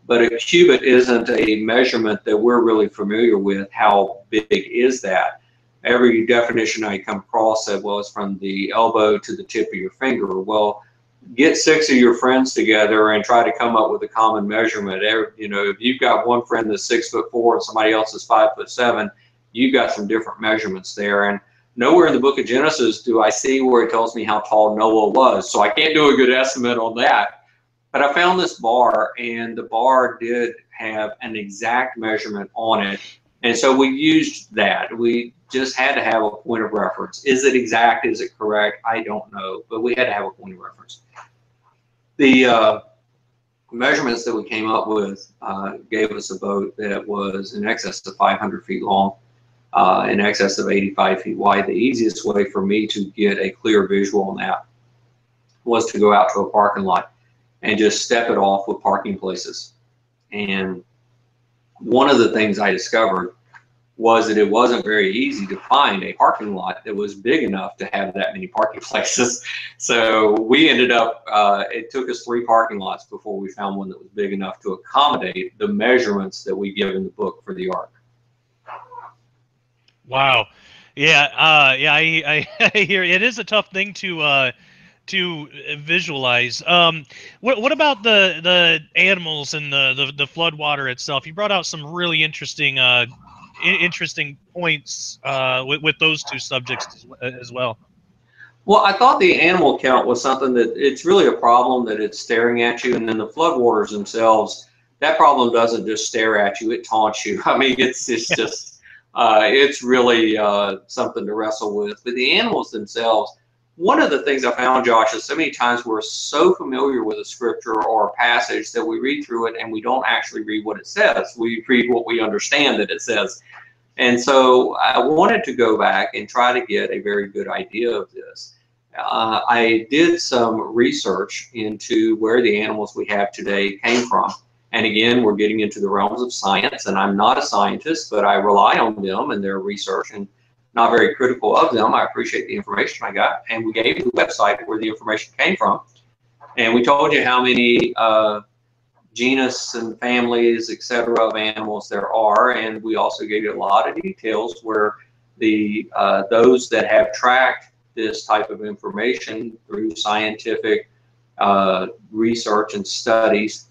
But a cubit isn't a measurement that we're really familiar with. How big is that? Every definition I come across said, well, it's from the elbow to the tip of your finger. Well, get 6 of your friends together and try to come up with a common measurement. If you've got one friend that's 6'4" and somebody else is 5'7", you've got some different measurements there. And nowhere in the book of Genesis do I see where it tells me how tall Noah was. So I can't do a good estimate on that. But I found this bar, and the bar did have an exact measurement on it. And so we used that. We just had to have a point of reference. Is it exact? Is it correct? I don't know, but we had to have a point of reference. The measurements that we came up with gave us a boat that was in excess of 500 feet long, in excess of 85 feet wide. The easiest way for me to get a clear visual on that was to go out to a parking lot and just step it off with parking places. And one of the things I discovered was that it wasn't very easy to find a parking lot that was big enough to have that many parking places. So we ended up, it took us 3 parking lots before we found one that was big enough to accommodate the measurements that we give in the book for the ark. Wow. Yeah. I hear it is a tough thing to visualize. What about the animals and the flood water itself? You brought out some really interesting points with those two subjects as well. Well, I thought the animal count was something that it's really a problem that it's staring at you, and then the floodwaters themselves, that problem doesn't just stare at you, it taunts you. I mean, it's just it's really something to wrestle with. But the animals themselves, one of the things I found, Josh, is so many times we're so familiar with a scripture or a passage that we read through it and we don't actually read what it says. We read what we understand that it says. And so I wanted to go back and try to get a very good idea of this. I did some research into where the animals we have today came from. And again, we're getting into the realms of science, and I'm not a scientist, but I rely on them and their research, and not very critical of them. I appreciate the information I got, and we gave you the website where the information came from. And we told you how many genus and families, etc., of animals there are, and we also gave you a lot of details where the those that have tracked this type of information through scientific research and studies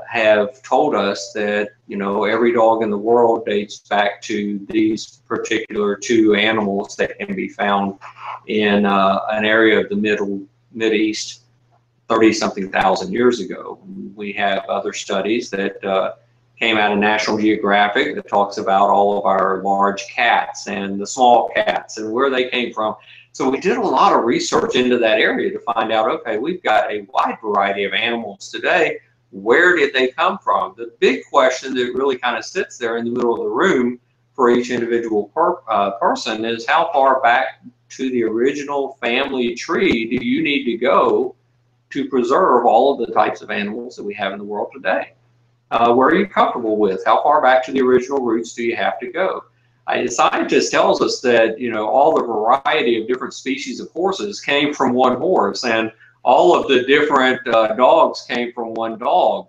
have told us that, you know, every dog in the world dates back to these particular two animals that can be found in an area of the Mideast 30-something thousand years ago. We have other studies that came out of National Geographic that talks about all of our large cats and the small cats and where they came from. So we did a lot of research into that area to find out, okay, we've got a wide variety of animals today. Where did they come from? The big question that really kind of sits there in the middle of the room for each individual person is, how far back to the original family tree do you need to go to preserve all of the types of animals that we have in the world today? Where are you comfortable with? How far back to the original roots do you have to go? A scientist tells us that, you know, all the variety of different species of horses came from one horse, and all of the different dogs came from one dog.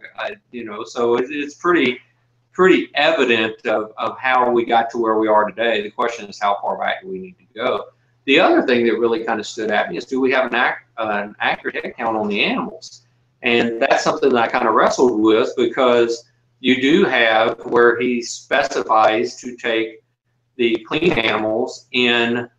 You know, so it's pretty evident of how we got to where we are today. The question is, how far back do we need to go? The other thing that really kind of stood at me is, do we have an accurate head count on the animals? And that's something that I kind of wrestled with, because you do have where he specifies to take the clean animals in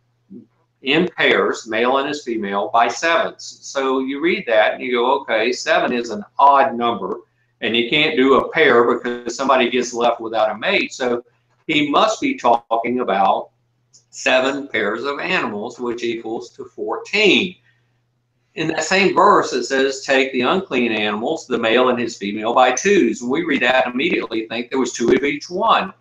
pairs, male and his female, by sevens. So you read that and you go, okay, 7 is an odd number, and you can't do a pair because somebody gets left without a mate. So he must be talking about 7 pairs of animals, which equals to 14. In that same verse, it says, take the unclean animals, the male and his female, by 2s. And we read that and immediately think there was 2 of each one.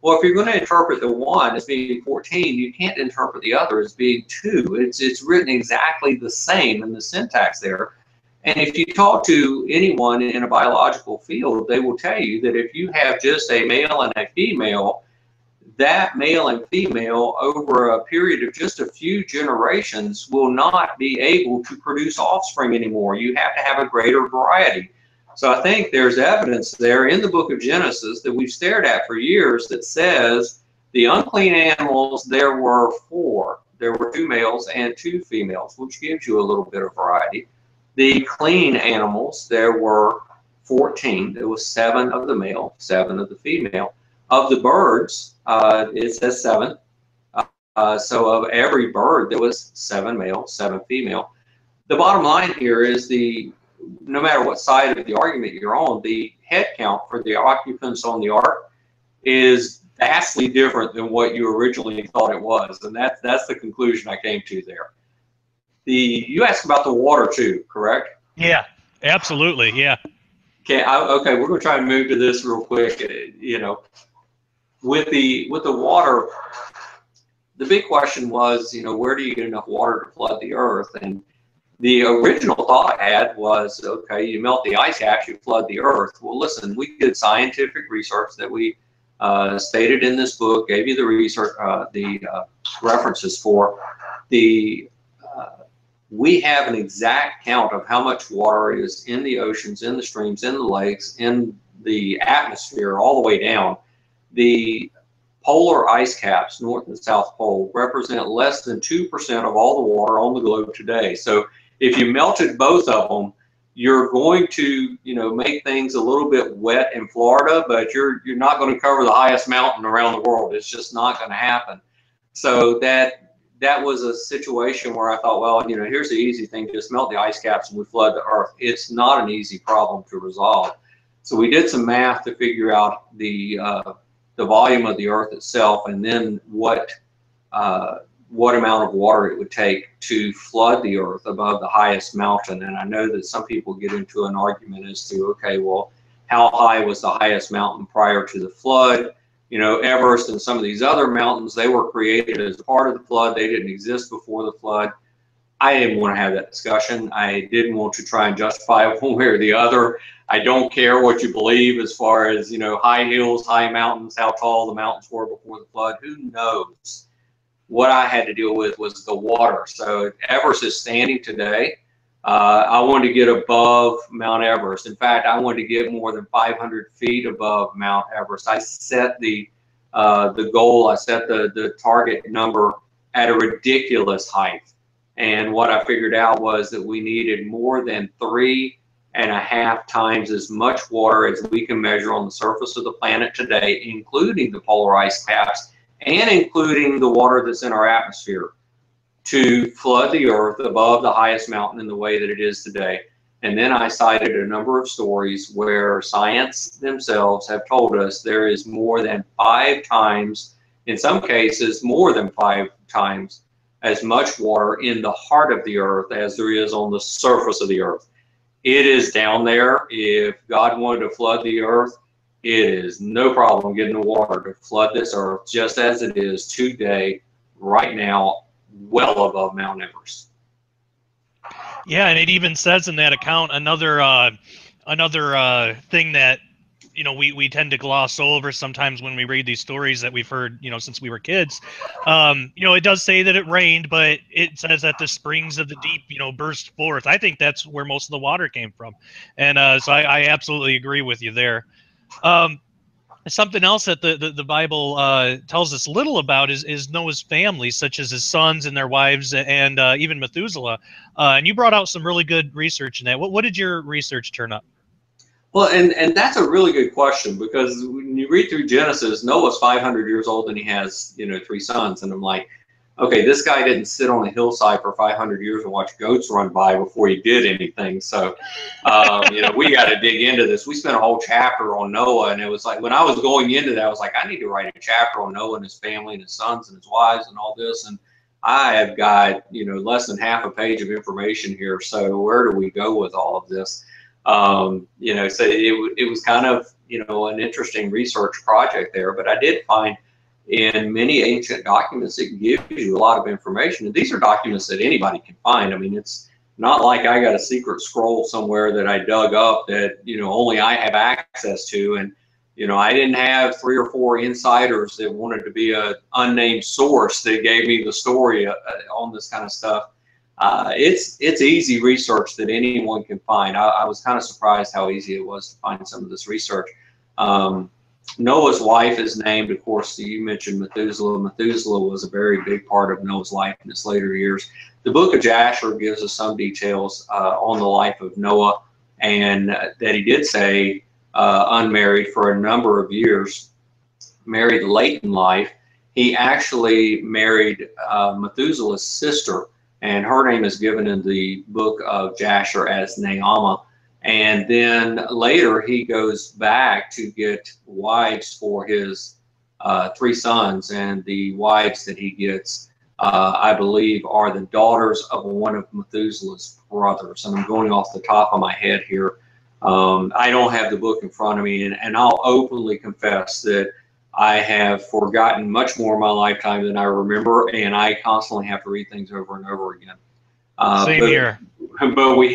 Well, if you're going to interpret the one as being 14, you can't interpret the other as being 2. It's written exactly the same in the syntax there. And if you talk to anyone in a biological field, they will tell you that if you have just a male and a female, that male and female over a period of just a few generations will not be able to produce offspring anymore. You have to have a greater variety. So I think there's evidence there in the book of Genesis that we've stared at for years that says the unclean animals, there were 4. There were 2 males and 2 females, which gives you a little bit of variety. The clean animals, there were 14. There was 7 of the male, 7 of the female. Of the birds, it says 7. So of every bird, there was 7 male, 7 female. The bottom line here is no matter what side of the argument you're on, the head count for the occupants on the ark is vastly different than what you originally thought it was, and that's the conclusion I came to there. You asked about the water too, correct? Yeah, absolutely, yeah. Okay, okay, we're going to try and move to this real quick. You know, with the water, the big question was, you know, where do you get enough water to flood the earth? And the original thought I had was, okay, you melt the ice caps, you flood the earth. Well, listen, we did scientific research that we stated in this book, gave you the research, references for. We have an exact count of how much water is in the oceans, in the streams, in the lakes, in the atmosphere, all the way down. The polar ice caps, North and South Pole, represent less than 2% of all the water on the globe today. So if you melted both of them, you're going to, you know, make things a little bit wet in Florida, but you're not going to cover the highest mountain around the world. It's just not going to happen. So that was a situation where I thought, well, you know, here's the easy thing, just melt the ice caps and we flood the earth. It's not an easy problem to resolve. So we did some math to figure out the volume of the earth itself, and then what what amount of water it would take to flood the earth above the highest mountain. And I know that some people get into an argument as to, okay, well, how high was the highest mountain prior to the flood? You know, Everest and some of these other mountains, they were created as part of the flood. They didn't exist before the flood. I didn't want to have that discussion. I didn't want to try and justify it one way or the other. I don't care what you believe as far as, you know, high hills, high mountains, how tall the mountains were before the flood. Who knows? What I had to deal with was the water. So Everest is standing today. I wanted to get above Mount Everest. In fact, I wanted to get more than 500 feet above Mount Everest. I set the goal, I set the target number at a ridiculous height. And what I figured out was that we needed more than 3.5 times as much water as we can measure on the surface of the planet today, including the polar ice caps and including the water that's in our atmosphere, to flood the earth above the highest mountain in the way that it is today. And then I cited a number of stories where science themselves have told us there is more than 5 times, in some cases more than 5 times, as much water in the heart of the earth as there is on the surface of the earth. It is down there. If God wanted to flood the earth, it is no problem getting the water to flood this earth just as it is today, right now, well above Mount Everest. Yeah, and it even says in that account another thing that, you know, we tend to gloss over sometimes when we read these stories that we've heard, you know, since we were kids. You know, it does say that it rained, but it says that the springs of the deep, you know, burst forth. I think that's where most of the water came from. And so I absolutely agree with you there. Something else that the Bible tells us little about is Noah's family, such as his sons and their wives, and even Methuselah. And you brought out some really good research in that. What did your research turn up? Well, and that's a really good question, because when you read through Genesis, Noah's 500 years old and he has, you know, 3 sons. And I'm like, okay, this guy didn't sit on a hillside for 500 years and watch goats run by before he did anything. So, you know, we got to dig into this. We spent a whole chapter on Noah, and it was like, when I was going into that, I was like, I need to write a chapter on Noah and his family and his sons and his wives and all this. And I have got, you know, less than half a page of information here. So where do we go with all of this? You know, so it was kind of, you know, an interesting research project there. But I did find in many ancient documents, it gives you a lot of information. And these are documents that anybody can find. I mean, it's not like I got a secret scroll somewhere that I dug up that, you know, only I have access to. And, you know, I didn't have 3 or 4 insiders that wanted to be an unnamed source that gave me the story on this kind of stuff. It's easy research that anyone can find. I was kind of surprised how easy it was to find some of this research. Noah's wife is named, of course, you mentioned Methuselah. Methuselah was a very big part of Noah's life in his later years. The book of Jasher gives us some details on the life of Noah, and that he did stay unmarried for a number of years, married late in life. He actually married Methuselah's sister, and her name is given in the book of Jasher as Naamah. And then later he goes back to get wives for his 3 sons, and the wives that he gets, I believe, are the daughters of one of Methuselah's brothers. And I'm going off the top of my head here. I don't have the book in front of me, and I'll openly confess that I have forgotten much more in my lifetime than I remember, and I constantly have to read things over and over again. Same here. But we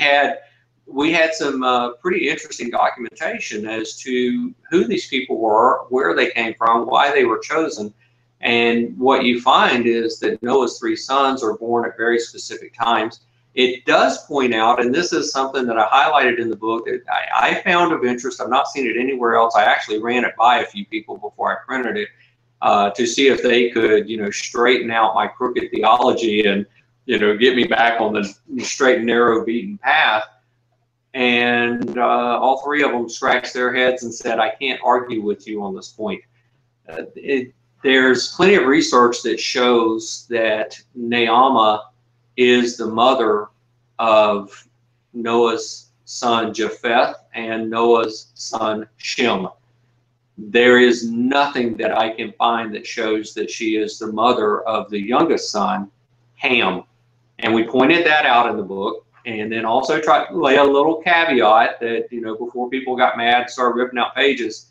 had some pretty interesting documentation as to who these people were, where they came from, why they were chosen. And what you find is that Noah's 3 sons are born at very specific times. It does point out, and this is something that I highlighted in the book that I found of interest. I've not seen it anywhere else. I actually ran it by a few people before I printed it to see if they could, you know, straighten out my crooked theology and, you know, get me back on the straight and narrow beaten path. And all 3 of them scratched their heads and said, I can't argue with you on this point. There's plenty of research that shows that Naamah is the mother of Noah's son Japheth and Noah's son Shem. there is nothing that I can find that shows that she is the mother of the youngest son, Ham. And we pointed that out in the book, and then also tried to lay a little caveat that, you know, before people got mad and started ripping out pages,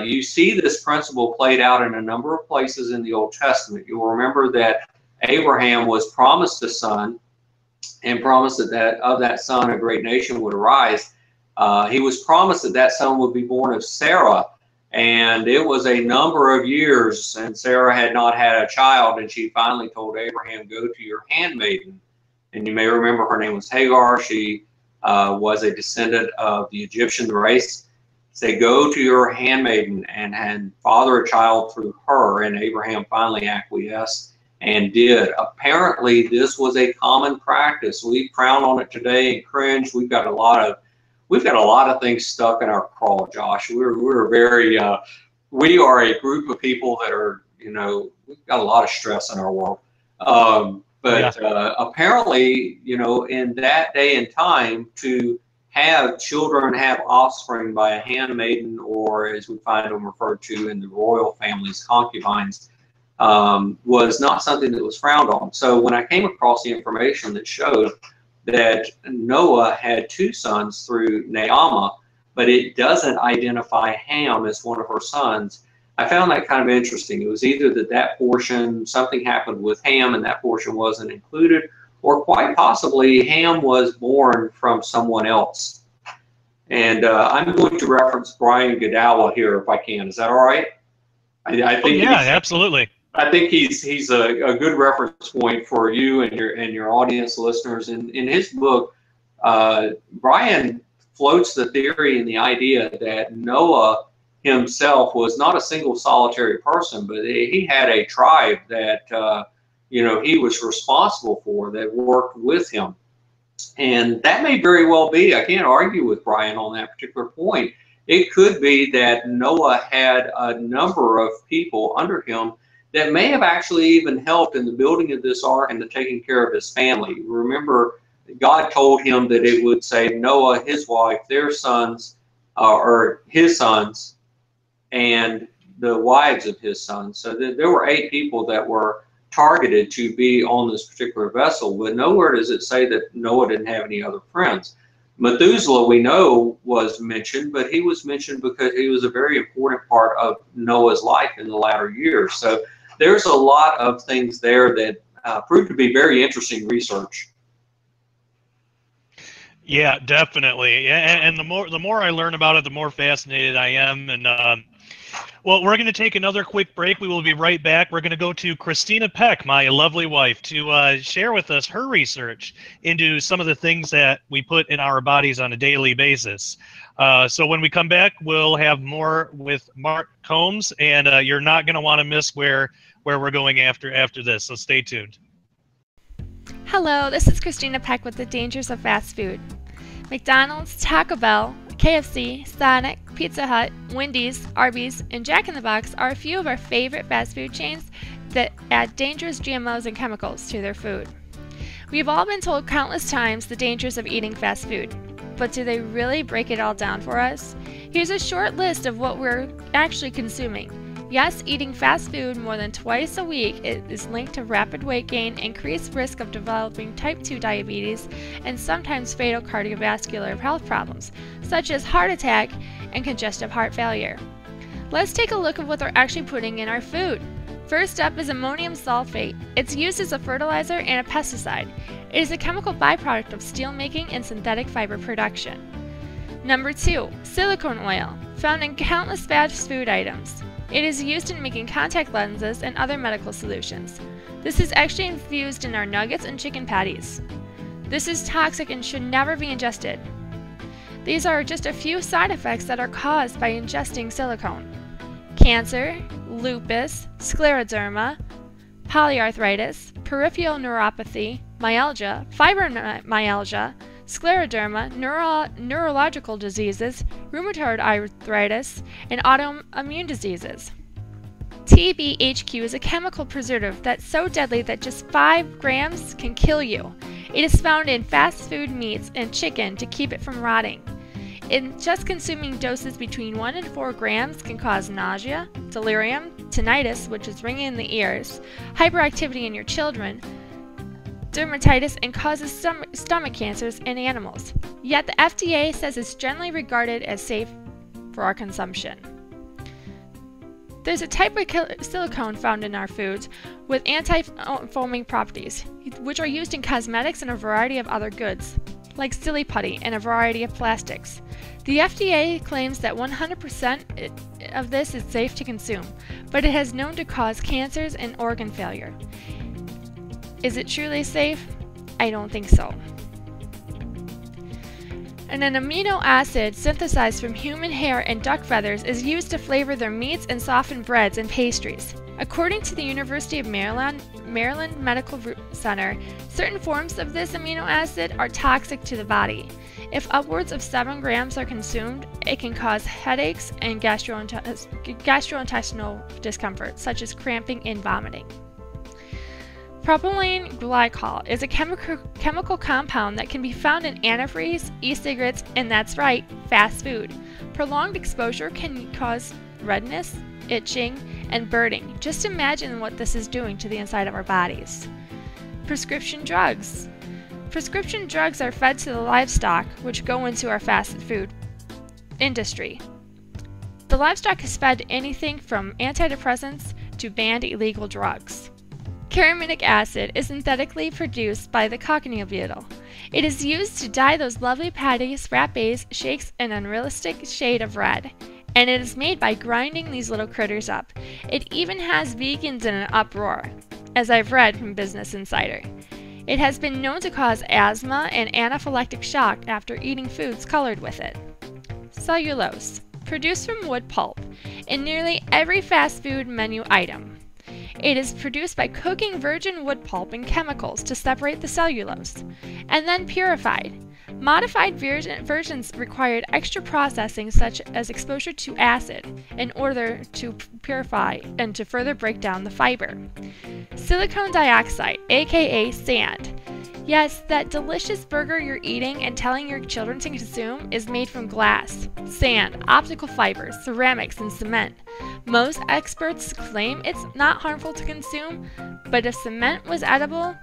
you see this principle played out in a number of places in the Old Testament. You'll remember that Abraham was promised a son and promised that of that son a great nation would arise. He was promised that that son would be born of Sarah, and it was a number of years, and Sarah had not had a child, and she finally told Abraham, go to your handmaiden. And you may remember her name was Hagar. She was a descendant of the Egyptian race. Say, go to your handmaiden and father a child through her. And Abraham finally acquiesced and did. Apparently, this was a common practice. We frown on it today and cringe. We've got a lot of things stuck in our craw, Josh. We're very we are a group of people that are, you know, we've got a lot of stress in our world. But apparently, you know, in that day and time, to have children have offspring by a handmaiden, or as we find them referred to in the royal families, concubines, was not something that was frowned on. So when I came across the information that showed that Noah had 2 sons through Naamah, but it doesn't identify Ham as one of her sons, I found that kind of interesting. It was either that portion, something happened with Ham and that portion wasn't included, or quite possibly Ham was born from someone else. And I'm going to reference Brian Godawa here if I can. Is that all right? I think absolutely. I think he's a good reference point for you and your audience listeners. In his book, Brian floats the theory and the idea that Noah himself was not a single solitary person, but he had a tribe that you know, he was responsible for, that worked with him. And that may very well be, I can't argue with Brian on that particular point. It could be that Noah had a number of people under him that may have actually even helped in the building of this ark and the taking care of his family. Remember, God told him that it would say Noah, his wife, their sons, or his sons, and the wives of his sons. So there were 8 people that were targeted to be on this particular vessel, but nowhere does it say that Noah didn't have any other friends. Methuselah, we know, was mentioned, but he was mentioned because he was a very important part of Noah's life in the latter years. So there's a lot of things there that proved to be very interesting research. Yeah, definitely. And the more I learn about it, the more fascinated I am. And well, we're going to take another quick break. We will be right back. We're going to go to Christina Peck, my lovely wife, to share with us her research into some of the things that we put in our bodies on a daily basis. So when we come back, we'll have more with Mark Combs, and you're not going to want to miss where we're going after this. So stay tuned. Hello, this is Christina Peck with the Dangers of Fast Food. McDonald's, Taco Bell, KFC, Sonic, Pizza Hut, Wendy's, Arby's, and Jack in the Box are a few of our favorite fast food chains that add dangerous GMOs and chemicals to their food. We've all been told countless times the dangers of eating fast food, but do they really break it all down for us? Here's a short list of what we're actually consuming. Yes, eating fast food more than twice a week is linked to rapid weight gain, increased risk of developing type 2 diabetes, and sometimes fatal cardiovascular health problems, such as heart attack and congestive heart failure. Let's take a look at what they're actually putting in our food. First up is ammonium sulfate. It's used as a fertilizer and a pesticide. It is a chemical byproduct of steel making and synthetic fiber production. Number 2, silicone oil, found in countless fast food items. It is used in making contact lenses and other medical solutions. This is actually infused in our nuggets and chicken patties. This is toxic and should never be ingested. These are just a few side effects that are caused by ingesting silicone: cancer, lupus, scleroderma, polyarthritis, peripheral neuropathy, myalgia, fibromyalgia, scleroderma, neurological diseases, rheumatoid arthritis, and autoimmune diseases. TBHQ is a chemical preservative that's so deadly that just 5 grams can kill you. It is found in fast food meats and chicken to keep it from rotting. In just consuming doses between 1 and 4 grams can cause nausea, delirium, tinnitus, which is ringing in the ears, hyperactivity in your children, dermatitis, and causes stomach cancers in animals. Yet the FDA says it's generally regarded as safe for our consumption. There's a type of silicone found in our foods with anti-foaming properties, which are used in cosmetics and a variety of other goods, like silly putty and a variety of plastics. The FDA claims that 100% of this is safe to consume, but it has known to cause cancers and organ failure. Is it truly safe? I don't think so. And an amino acid synthesized from human hair and duck feathers is used to flavor their meats and soften breads and pastries. According to the University of Maryland Medical Center, certain forms of this amino acid are toxic to the body. If upwards of 7 grams are consumed, it can cause headaches and gastrointestinal discomfort, such as cramping and vomiting. Propylene glycol is a chemical compound that can be found in antifreeze, e-cigarettes, and that's right, fast food. Prolonged exposure can cause redness, itching, and burning. Just imagine what this is doing to the inside of our bodies. Prescription drugs. Prescription drugs are fed to the livestock, which go into our fast food industry. The livestock is fed anything from antidepressants to banned illegal drugs. Carminic acid is synthetically produced by the cochineal beetle. It is used to dye those lovely patties, frappes, shakes an unrealistic shade of red, and it is made by grinding these little critters up. It even has vegans in an uproar, as I've read from Business Insider. It has been known to cause asthma and anaphylactic shock after eating foods colored with it. Cellulose, produced from wood pulp, in nearly every fast food menu item. It is produced by cooking virgin wood pulp and chemicals to separate the cellulose, and then purified. Modified versions required extra processing such as exposure to acid in order to purify and to further break down the fiber. Silicon dioxide, aka sand. Yes, that delicious burger you're eating and telling your children to consume is made from glass, sand, optical fibers, ceramics, and cement. Most experts claim it's not harmful to consume, but if cement was edible,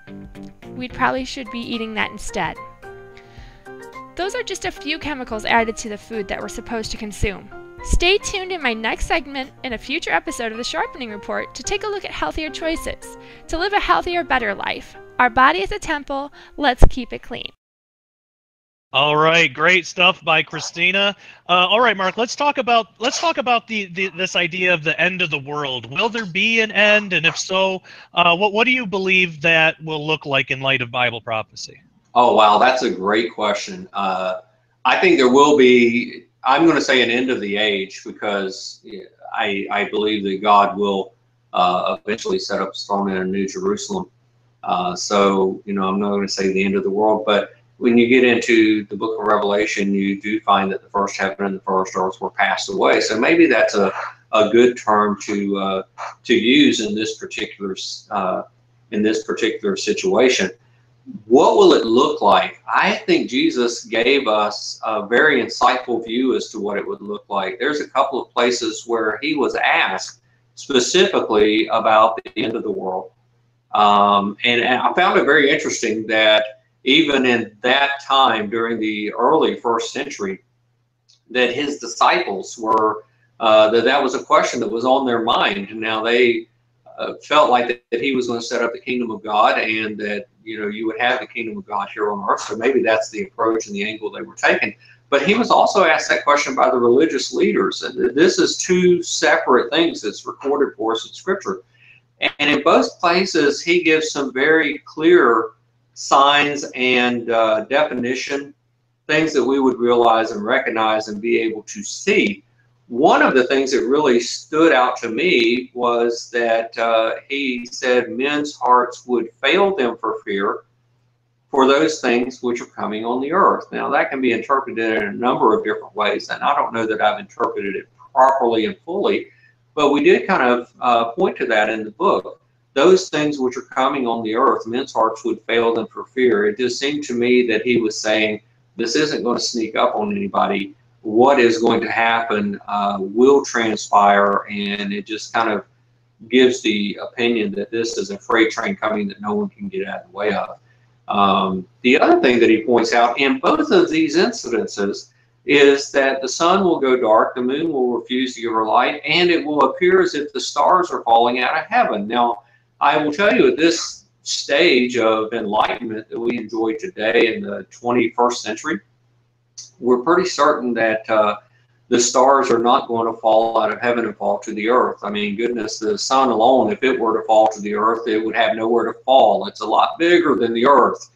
we probably should be eating that instead. Those are just a few chemicals added to the food that we're supposed to consume. Stay tuned in my next segment in a future episode of the Sharpening Report to take a look at healthier choices, to live a healthier, better life. Our body is a temple, let's keep it clean. All right, great stuff by Christina. All right, Mark, let's talk about this idea of the end of the world. Will there be an end, and if so, what do you believe that will look like in light of Bible prophecy? Oh wow, that's a great question. I think there will be. I'm going to say an end of the age because I believe that God will eventually set up his throne in a New Jerusalem. So I'm not going to say the end of the world, but when you get into the book of Revelation, you do find that the first heaven and the first earth were passed away. So maybe that's a good term to use in this particular situation. What will it look like? I think Jesus gave us a very insightful view as to what it would look like. There's a couple of places where he was asked specifically about the end of the world. And I found it very interesting that even in that time during the early first century, that his disciples were, that was a question that was on their mind. And now they felt like that he was going to set up the kingdom of God and that, you would have the kingdom of God here on earth. So maybe that's the approach and the angle they were taking. But he was also asked that question by the religious leaders. And this is two separate things that's recorded for us in Scripture. And in both places, he gives some very clear signs and definition, things that we would realize and recognize and be able to see. One of the things that really stood out to me was that he said men's hearts would fail them for fear for those things which are coming on the earth. Now, that can be interpreted in a number of different ways, and I don't know that I've interpreted it properly and fully, but we did kind of point to that in the book. Those things which are coming on the earth, men's hearts would fail them for fear. It just seemed to me that he was saying this isn't going to sneak up on anybody. what is going to happen will transpire, and it just kind of gives the opinion that this is a freight train coming that no one can get out of the way of. The other thing that he points out in both of these incidences is that the sun will go dark, the moon will refuse to give her light, and it will appear as if the stars are falling out of heaven. Now, I will tell you, at this stage of enlightenment that we enjoy today in the 21st century, we're pretty certain that the stars are not going to fall out of heaven and fall to the earth. I mean, goodness, the sun alone, if it were to fall to the earth, it would have nowhere to fall. It's a lot bigger than the earth.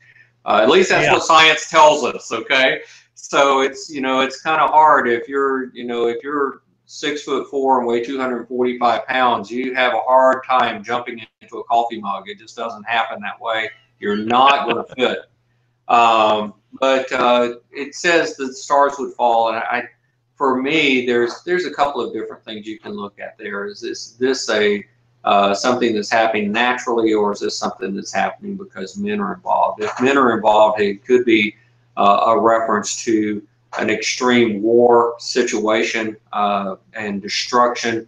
At least that's what science tells us, okay? So it's, you know, it's kind of hard if you're, you know, if you're 6'4" and weigh 245 pounds, you have a hard time jumping into a coffee mug. It just doesn't happen that way. You're not going to fit. But it says that the stars would fall, and for me, there's a couple of different things you can look at there. Is this a something that's happening naturally, or is this something that's happening because men are involved? If men are involved, it could be a reference to an extreme war situation and destruction,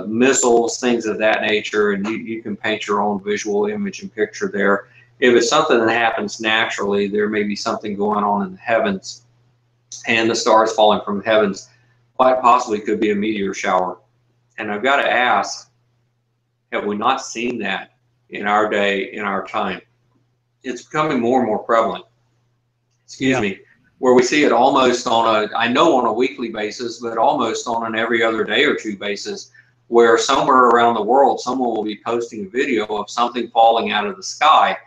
missiles, things of that nature, and you can paint your own visual image and picture there. If it's something that happens naturally, there may be something going on in the heavens, and the stars falling from the heavens quite possibly could be a meteor shower. And I've got to ask, have we not seen that in our day, in our time? It's becoming more and more prevalent. Excuse me, where we see it almost on a, I know on a weekly basis, but almost on an every other day or two basis, where somewhere around the world, someone will be posting a video of something falling out of the sky.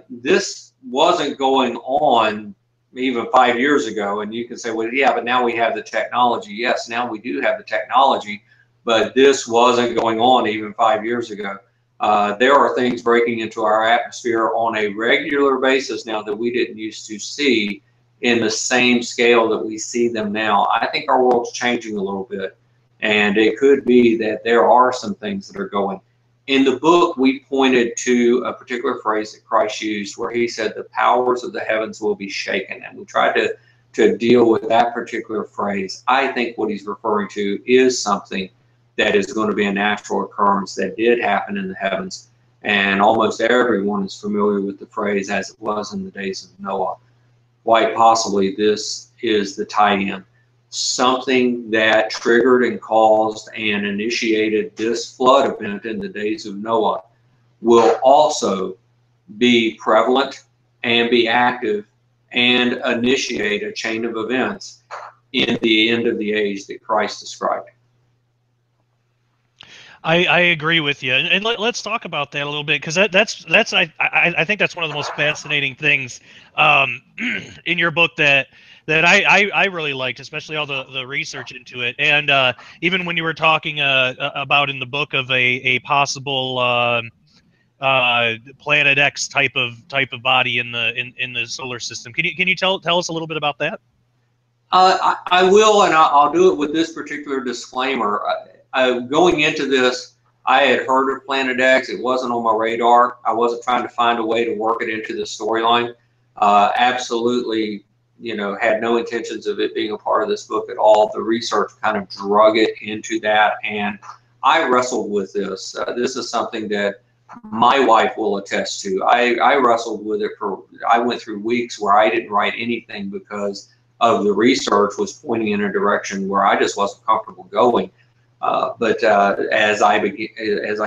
This wasn't going on even 5 years ago, and you can say, well, yeah, but now we have the technology. Yes, now we do have the technology, but this wasn't going on even 5 years ago. There are things breaking into our atmosphere on a regular basis now that we didn't used to see in the same scale that we see them now. I think our world's changing a little bit, and it could be that there are some things that are going. In the book, we pointed to a particular phrase that Christ used where he said the powers of the heavens will be shaken, and we tried to deal with that particular phrase. I think what he's referring to is something that is going to be a natural occurrence that did happen in the heavens, and almost everyone is familiar with the phrase as it was in the days of Noah. Quite possibly this is the tie-in. Something that triggered and caused and initiated this flood event in the days of Noah will also be prevalent and be active and initiate a chain of events in the end of the age that Christ described. I agree with you, and let's talk about that a little bit, because that's I think that's one of the most fascinating things in your book that I really liked, especially all the research into it, and even when you were talking about in the book of a possible Planet X type of body in the solar system. Can you tell us a little bit about that? I will, and I'll do it with this particular disclaimer. Going into this, I had heard of Planet X. It wasn't on my radar. I wasn't trying to find a way to work it into the storyline. Absolutely, you know, had no intentions of it being a part of this book at all. The research kind of drug it into that, and I wrestled with this. This is something that my wife will attest to. I wrestled with it I went through weeks where I didn't write anything because of the research was pointing in a direction where I just wasn't comfortable going. But as I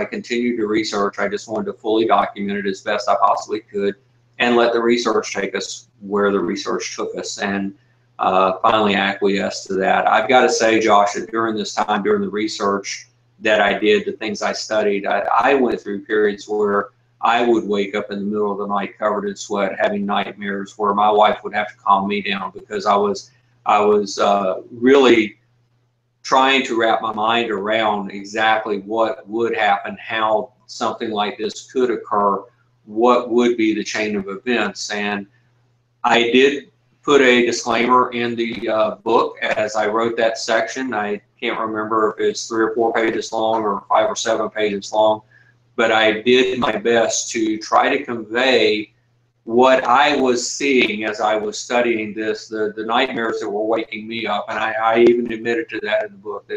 continued to research, I just wanted to fully document it as best I possibly could and let the research take us where the research took us, and finally acquiesced to that. I've got to say, Josh, that during this time, during the research that I did, the things I studied, I went through periods where I would wake up in the middle of the night covered in sweat, having nightmares where my wife would have to calm me down because I was really trying to wrap my mind around exactly what would happen, how something like this could occur, what would be the chain of events. And I did put a disclaimer in the book as I wrote that section. I can't remember if it's 3 or 4 pages long or 5 or 7 pages long, but I did my best to try to convey what I was seeing as I was studying this, the nightmares that were waking me up, and I even admitted to that in the book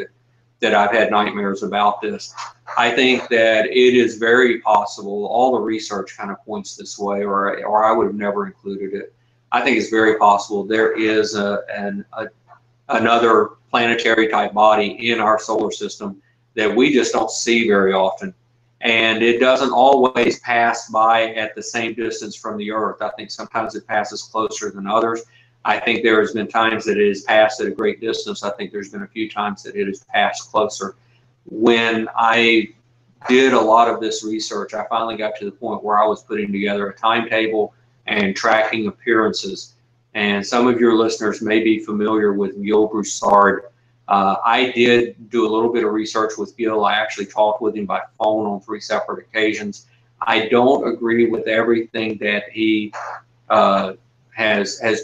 that I've had nightmares about this. I think that it is very possible, all the research kind of points this way, or I would have never included it. I think it's very possible there is another planetary type body in our solar system that we just don't see very often. And it doesn't always pass by at the same distance from the Earth. I think sometimes it passes closer than others. I think there has been times that it has passed at a great distance. I think there's been a few times that it has passed closer. When I did a lot of this research, I finally got to the point where I was putting together a timetable and tracking appearances. And some of your listeners may be familiar with Gil Broussard. I did do a little bit of research with Gil. I actually talked with him by phone on 3 separate occasions. I don't agree with everything that he has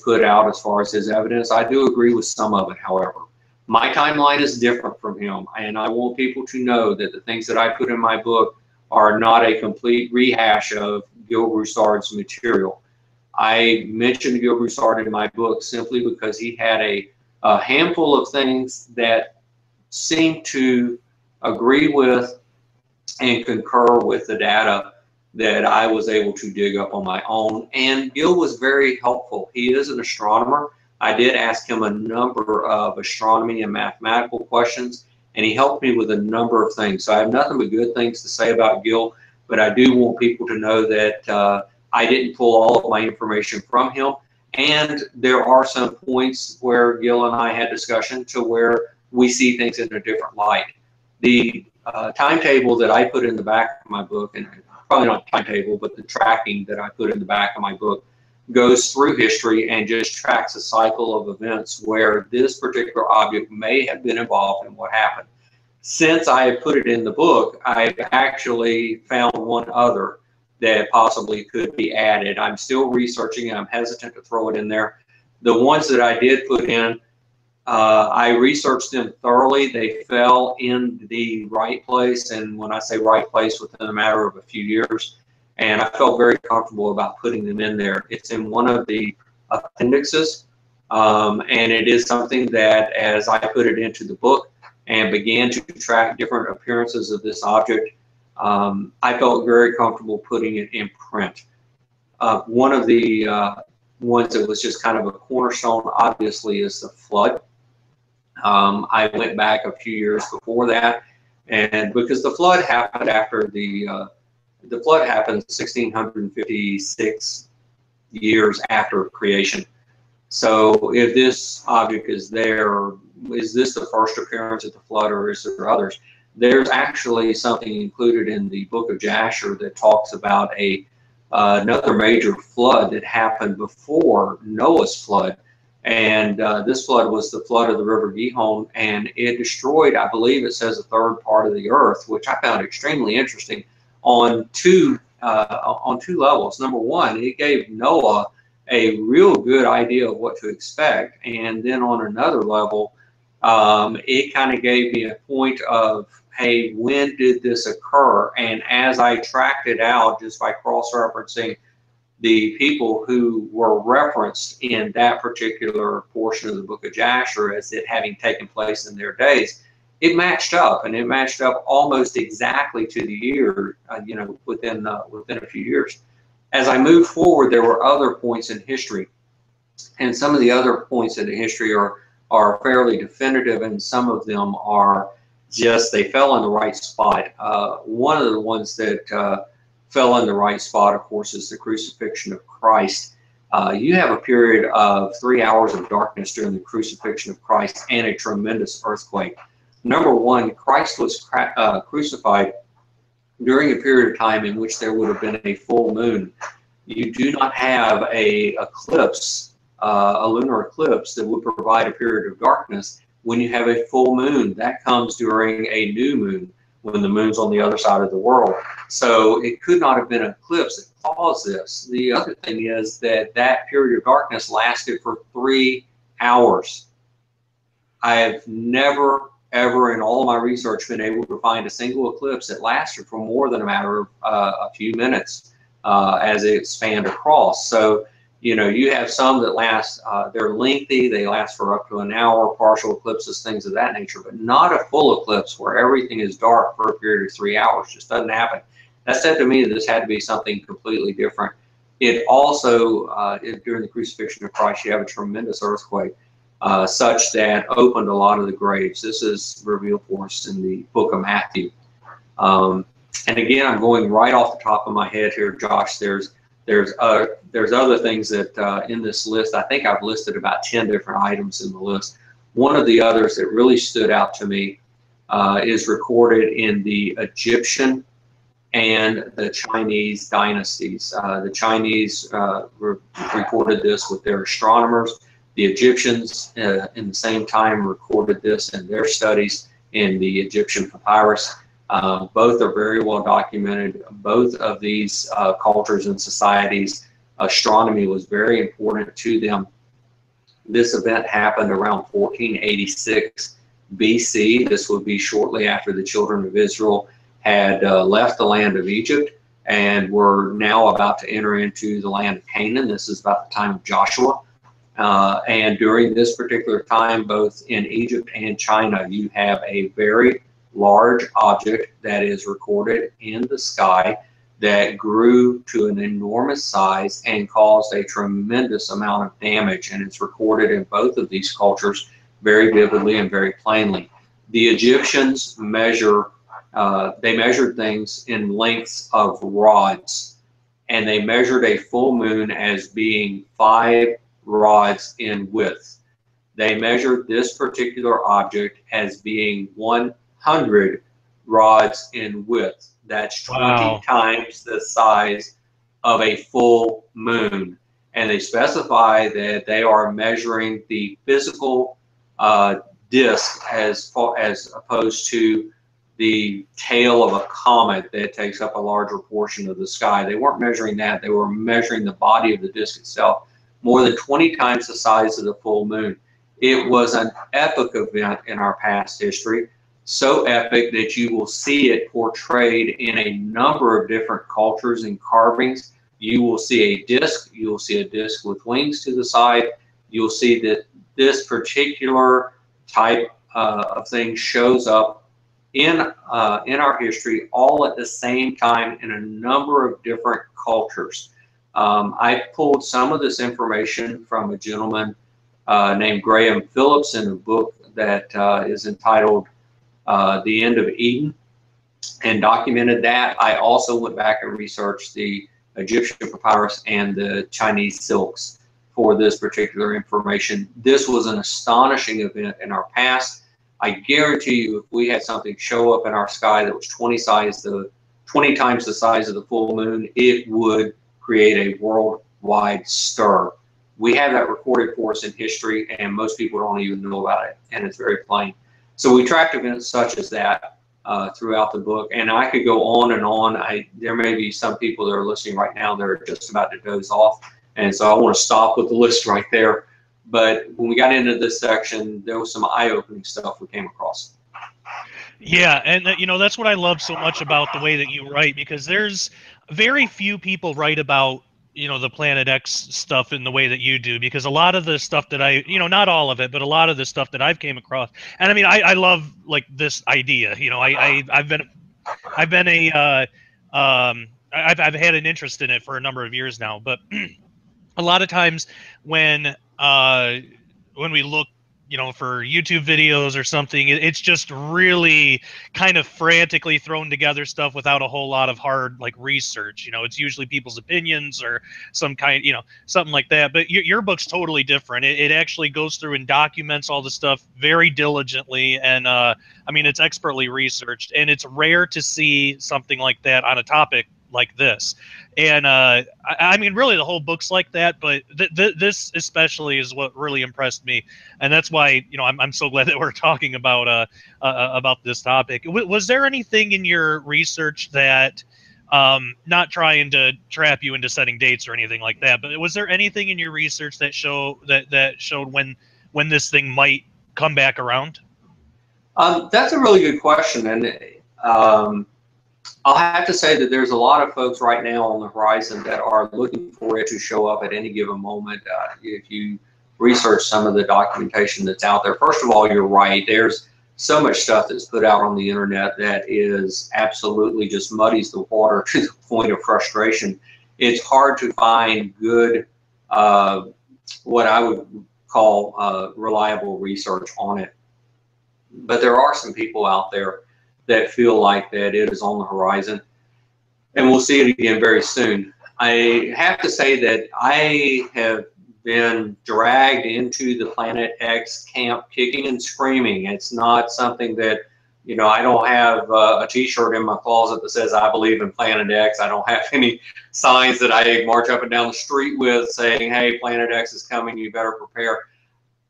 put out as far as his evidence. I do agree with some of it, however. My timeline is different from him, and I want people to know that the things that I put in my book are not a complete rehash of Gil Broussard's material. I mentioned Gil Broussard in my book simply because he had a handful of things that seem to agree with and concur with the data that I was able to dig up on my own. And Gil was very helpful. He is an astronomer. I did ask him a number of astronomy and mathematical questions, and he helped me with a number of things. So I have nothing but good things to say about Gil, but I do want people to know that I didn't pull all of my information from him. And there are some points where Gil and I had discussion to where we see things in a different light. The timetable that I put in the back of my book, and probably not timetable, but the tracking that I put in the back of my book, goes through history and just tracks a cycle of events where this particular object may have been involved in what happened. Since I have put it in the book, I've actually found one other that possibly could be added. I'm still researching and I'm hesitant to throw it in there. The ones that I did put in, I researched them thoroughly. They fell in the right place, and when I say right place, within a matter of a few years, and I felt very comfortable about putting them in there. It's in one of the appendixes, and it is something that as I put it into the book and began to track different appearances of this object, I felt very comfortable putting it in print. One of the ones that was just kind of a cornerstone, obviously, is the flood. I went back a few years before that, and because the flood happened after the flood happened 1656 years after creation. So if this object is there, is this the first appearance of the flood, or is there others? There's actually something included in the book of Jasher that talks about another major flood that happened before Noah's flood. And this flood was the flood of the river Gihon, and it destroyed, I believe it says, a third part of the earth, which I found extremely interesting on two levels. Number one, it gave Noah a real good idea of what to expect. And then on another level, it kind of gave me a point of, hey, when did this occur? And as I tracked it out just by cross-referencing the people who were referenced in that particular portion of the book of Jasher as it having taken place in their days, it matched up, and it matched up almost exactly to the year, within a few years. As I moved forward, there were other points in history, and some of the other points in the history are fairly definitive, and some of them are just, they fell in the right spot. One of the ones that fell in the right spot, of course, is the crucifixion of Christ. You have a period of 3 hours of darkness during the crucifixion of Christ and a tremendous earthquake. Number one, Christ was crucified during a period of time in which there would have been a full moon. You do not have a eclipse, a lunar eclipse that would provide a period of darkness when you have a full moon. That comes during a new moon, when the moon's on the other side of the world. So it could not have been an eclipse that caused this. The other thing is that that period of darkness lasted for 3 hours. I have never, ever in all of my research been able to find a single eclipse that lasted for more than a matter of a few minutes. as they expand across. So, you know, you have some that last, they're lengthy, they last for up to an hour, partial eclipses, things of that nature, but not a full eclipse where everything is dark for a period of 3 hours. Just doesn't happen. That said to me that this had to be something completely different. It also, during the crucifixion of Christ, you have a tremendous earthquake, such that opened a lot of the graves. This is revealed for us in the book of Matthew. And again, I'm going right off the top of my head here, Josh. There's other things that in this list. I think I've listed about 10 different items in the list. One of the others that really stood out to me is recorded in the Egyptian and the Chinese dynasties. The Chinese recorded this with their astronomers. The Egyptians, in the same time, recorded this in their studies in the Egyptian papyrus. Both are very well documented. Both of these cultures and societies, astronomy was very important to them. This event happened around 1486 BC. This would be shortly after the children of Israel had left the land of Egypt and were now about to enter into the land of Canaan. This is about the time of Joshua. And during this particular time, both in Egypt and China, you have a very large object that is recorded in the sky that grew to an enormous size and caused a tremendous amount of damage. And it's recorded in both of these cultures very vividly and very plainly. The Egyptians they measured things in lengths of rods, and they measured a full moon as being 5 rods in width. They measured this particular object as being 100 rods in width. That's 20 times the size of a full moon. And they specify that they are measuring the physical disk as opposed to the tail of a comet that takes up a larger portion of the sky. They weren't measuring that. They were measuring the body of the disk itself, more than 20 times the size of the full moon. It was an epic event in our past history, so epic that you will see it portrayed in a number of different cultures and carvings. You will see a disc. You will see a disc with wings to the side. You'll see that this particular type of thing shows up in our history all at the same time in a number of different cultures. I pulled some of this information from a gentleman named Graham Phillips in a book that is entitled The End of Eden, and documented that. I also went back and researched the Egyptian papyrus and the Chinese silks for this particular information. This was an astonishing event in our past. I guarantee you, if we had something show up in our sky that was 20 times the size of the full moon, it would create a worldwide stir. We have that recorded for us in history, and most people don't even know about it, and it's very plain. So we tracked events such as that throughout the book, and I could go on and on. There may be some people that are listening right now that are just about to doze off, and so I want to stop with the list right there. But when we got into this section, there was some eye-opening stuff we came across. Yeah, and you know, that's what I love so much about the way that you write, because there's very few people write about, you know, the Planet X stuff in the way that you do, because a lot of the stuff that not all of it, but a lot of the stuff that I've came across, and I mean, I love like this idea, you know, I've had an interest in it for a number of years now, but a lot of times when we look, you know, for YouTube videos or something, it's just really kind of frantically thrown together stuff without a whole lot of hard like research. You know, it's usually people's opinions or some kind, you know, something like that. But your book's totally different. It actually goes through and documents all the stuff very diligently, and I mean, it's expertly researched, and it's rare to see something like that on a topic like this. And I mean, really the whole book's like that, but this especially is what really impressed me, and that's why, you know, I'm so glad that we're talking about this topic. Was there anything in your research that, not trying to trap you into setting dates or anything like that, but was there anything in your research that showed when this thing might come back around? That's a really good question, and I'll have to say that there's a lot of folks right now on the horizon that are looking for it to show up at any given moment. If you research some of the documentation that's out there, first of all, you're right. There's so much stuff that's put out on the internet that is absolutely just muddies the water to the point of frustration. It's hard to find good, what I would call reliable research on it. But there are some people out there that feel like that it is on the horizon, and we'll see it again very soon. I have to say that I have been dragged into the Planet X camp kicking and screaming. It's not something that, you know, I don't have a t-shirt in my closet that says I believe in Planet X. I don't have any signs that I march up and down the street with saying, hey, Planet X is coming, you better prepare.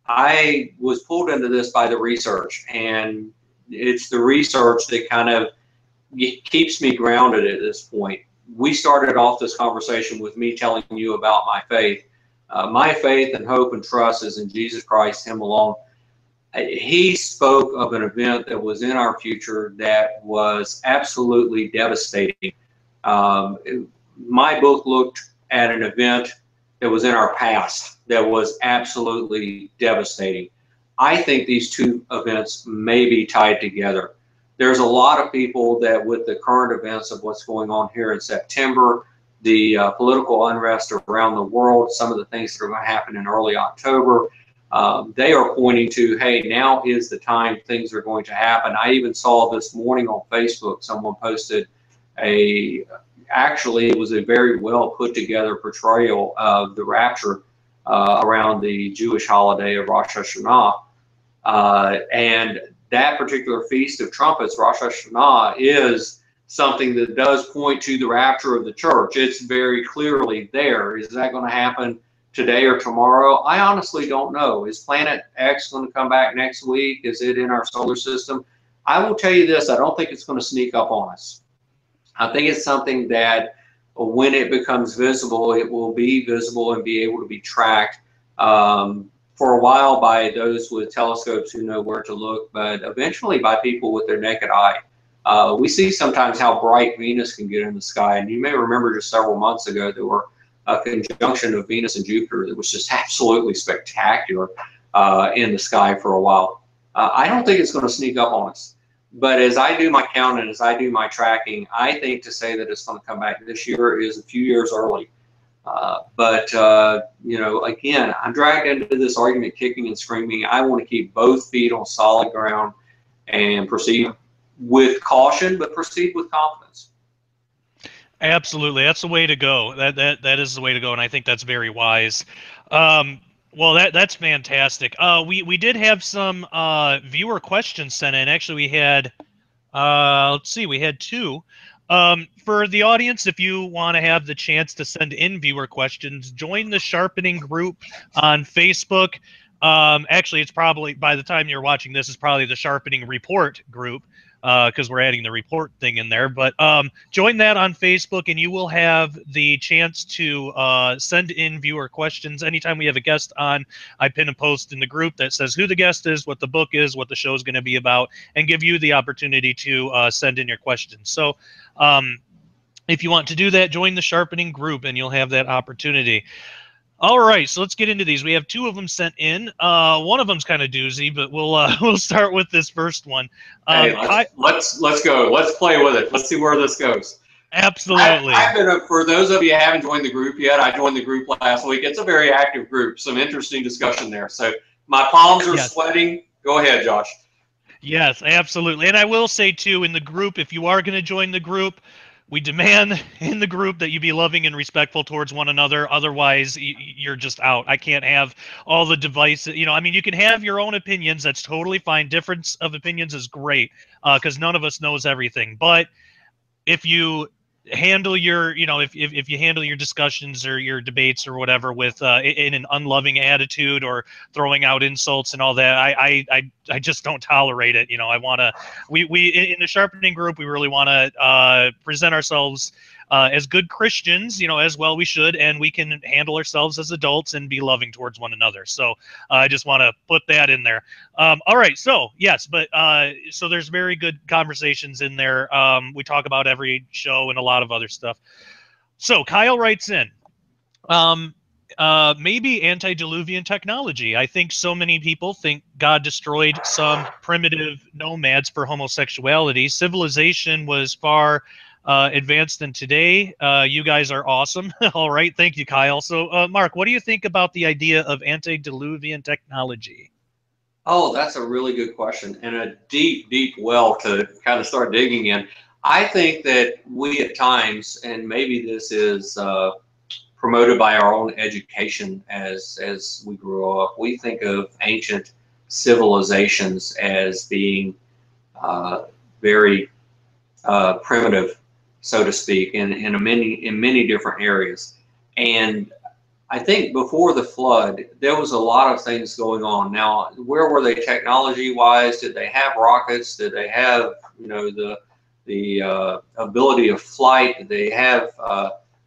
I was pulled into this by the research, and it's the research that kind of keeps me grounded at this point. We started off this conversation with me telling you about my faith. My faith and hope and trust is in Jesus Christ, Him alone. He spoke of an event that was in our future that was absolutely devastating. My book looked at an event that was in our past that was absolutely devastating. I think these two events may be tied together. There's a lot of people that, with the current events of what's going on here in September, the political unrest around the world, some of the things that are going to happen in early October, they are pointing to, hey, now is the time things are going to happen. I even saw this morning on Facebook, someone posted actually it was a very well put together portrayal of the rapture around the Jewish holiday of Rosh Hashanah. And that particular Feast of Trumpets, Rosh Hashanah, is something that does point to the rapture of the church. It's very clearly there. Is that going to happen today or tomorrow? I honestly don't know. Is Planet X going to come back next week? Is it in our solar system? I will tell you this, I don't think it's going to sneak up on us. I think it's something that when it becomes visible, it will be visible and be able to be tracked for a while by those with telescopes who know where to look, but eventually by people with their naked eye. We see sometimes how bright Venus can get in the sky, and you may remember just several months ago there were a conjunction of Venus and Jupiter that was just absolutely spectacular in the sky for a while. I don't think it's going to sneak up on us, but as I do my counting, as I do my tracking, I think to say that it's going to come back this year is a few years early. You know, again, I'm dragged into this argument kicking and screaming. I want to keep both feet on solid ground and proceed with caution, but proceed with confidence. Absolutely, that's the way to go. That is the way to go, and I think that's very wise. Well, that's fantastic. We did have some viewer questions sent in. Actually, we had let's see, we had two. For the audience, if you want to have the chance to send in viewer questions, join the Sharpening group on Facebook. Actually, it's probably, by the time you're watching this, is probably the Sharpening Report group, because we're adding the report thing in there. But join that on Facebook, and you will have the chance to send in viewer questions. Anytime we have a guest on, I pin a post in the group that says who the guest is, what the book is, what the show is going to be about, and give you the opportunity to send in your questions. So if you want to do that, join the Sharpening group, and you'll have that opportunity. All right, so let's get into these. We have two of them sent in. One of them's kind of doozy, but we'll start with this first one. Hey, let's go. Let's play with it. Let's see where this goes. Absolutely. I've been for those of you who haven't joined the group yet, I joined the group last week. It's a very active group. Some interesting discussion there. So my palms are sweating. Go ahead, Josh. Yes, absolutely. And I will say too, in the group, if you are going to join the group, we demand in the group that you be loving and respectful towards one another. Otherwise, you're just out. I can't have all the devices. You know, I mean, you can have your own opinions. That's totally fine. Difference of opinions is great because none of us knows everything. But if you handle your, you know, if you handle your discussions or your debates or whatever with in an unloving attitude or throwing out insults and all that, I just don't tolerate it. You know, I want to, we in the Sharpening group, we really want to present ourselves as good Christians, as well we should, and we can handle ourselves as adults and be loving towards one another. So I just want to put that in there. All right, so yes, but so there's very good conversations in there. We talk about every show and a lot of other stuff. So Kyle writes in, maybe antediluvian technology. I think so many people think God destroyed some primitive nomads for homosexuality. Civilization was far advanced than today. You guys are awesome. All right, thank you, Kyle. So, Mark, what do you think about the idea of antediluvian technology? Oh, that's a really good question, and a deep, deep well to kind of start digging in. I think that we at times, and maybe this is promoted by our own education as we grow up, we think of ancient civilizations as being very primitive, so to speak, in many different areas. And I think before the flood, there was a lot of things going on. Now, where were they technology-wise? Did they have rockets? Did they have, the ability of flight? Did they have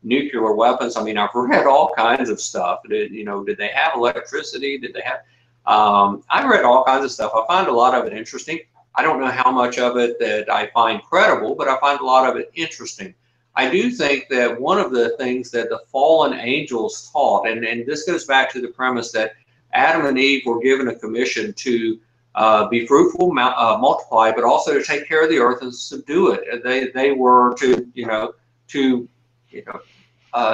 nuclear weapons? I mean, I've read all kinds of stuff. Did they have electricity? Did they have? I read all kinds of stuff. I find a lot of it interesting. I don't know how much of it that I find credible, but I find a lot of it interesting. I do think that one of the things that the fallen angels taught, and this goes back to the premise that Adam and Eve were given a commission to be fruitful, multiply, but also to take care of the earth and subdue it. They were to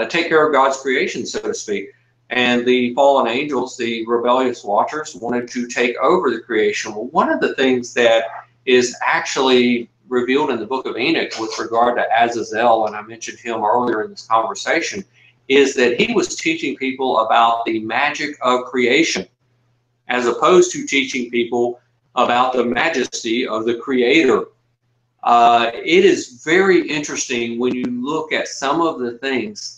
take care of God's creation, so to speak. And the fallen angels, the rebellious watchers, wanted to take over the creation. Well, one of the things that is actually revealed in the book of Enoch with regard to Azazel, and I mentioned him earlier in this conversation, is that he was teaching people about the magic of creation, as opposed to teaching people about the majesty of the Creator. It is very interesting when you look at some of the things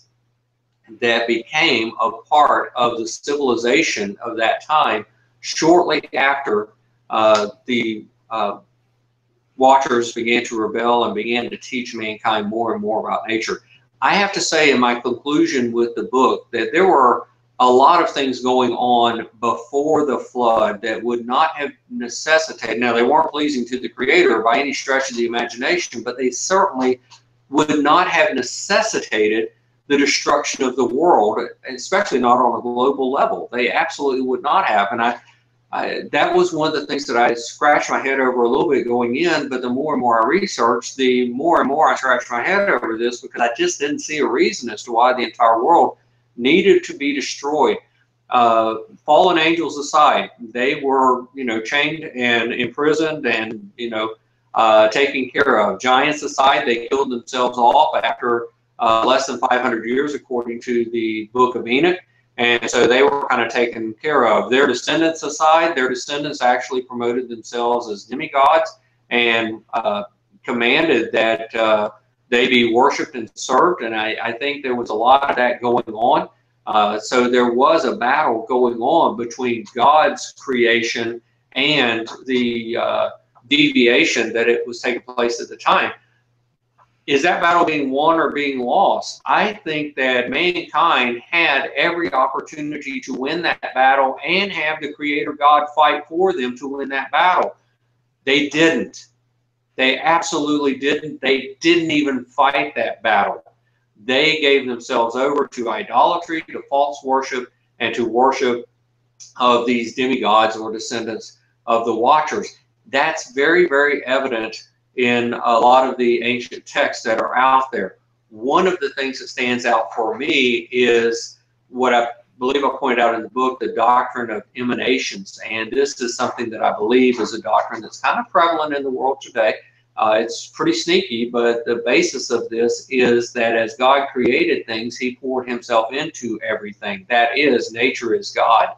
that became a part of the civilization of that time shortly after the Watchers began to rebel and began to teach mankind more and more about nature. I have to say in my conclusion with the book that there were a lot of things going on before the flood that would not have necessitated, now they weren't pleasing to the Creator by any stretch of the imagination, but they certainly would not have necessitated the destruction of the world, especially not on a global level. They absolutely would not have. And that was one of the things that I scratched my head over a little bit going in, but the more and more I researched, the more and more I scratched my head over this, because I just didn't see a reason as to why the entire world needed to be destroyed. Fallen angels aside, they were, chained and imprisoned and, taken care of. Giants aside, they killed themselves off after less than 500 years, according to the book of Enoch. And so they were kind of taken care of. Their descendants aside, their descendants actually promoted themselves as demigods and commanded that they be worshipped and served. And I think there was a lot of that going on. So there was a battle going on between God's creation and the deviation that it was taking place at the time. Is that battle being won or being lost? I think that mankind had every opportunity to win that battle and have the Creator God fight for them to win that battle. They didn't. They absolutely didn't. They didn't even fight that battle. They gave themselves over to idolatry, to false worship, and to worship of these demigods or descendants of the Watchers. That's very, very evident in a lot of the ancient texts that are out there. One of the things that stands out for me is what I believe I pointed out in the book, the doctrine of emanations. And this is something that I believe is a doctrine that's kind of prevalent in the world today. It's pretty sneaky, but the basis of this is that as God created things, he poured himself into everything. That is, nature is God.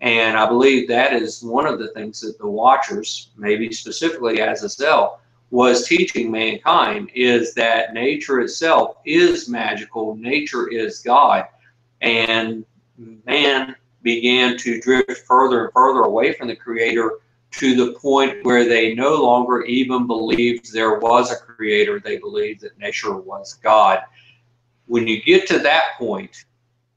And I believe that is one of the things that the Watchers, maybe specifically Azazel, was teaching mankind, is that nature itself is magical, nature is God, and man began to drift further and further away from the Creator to the point where they no longer even believed there was a creator. They believed that nature was God. When you get to that point,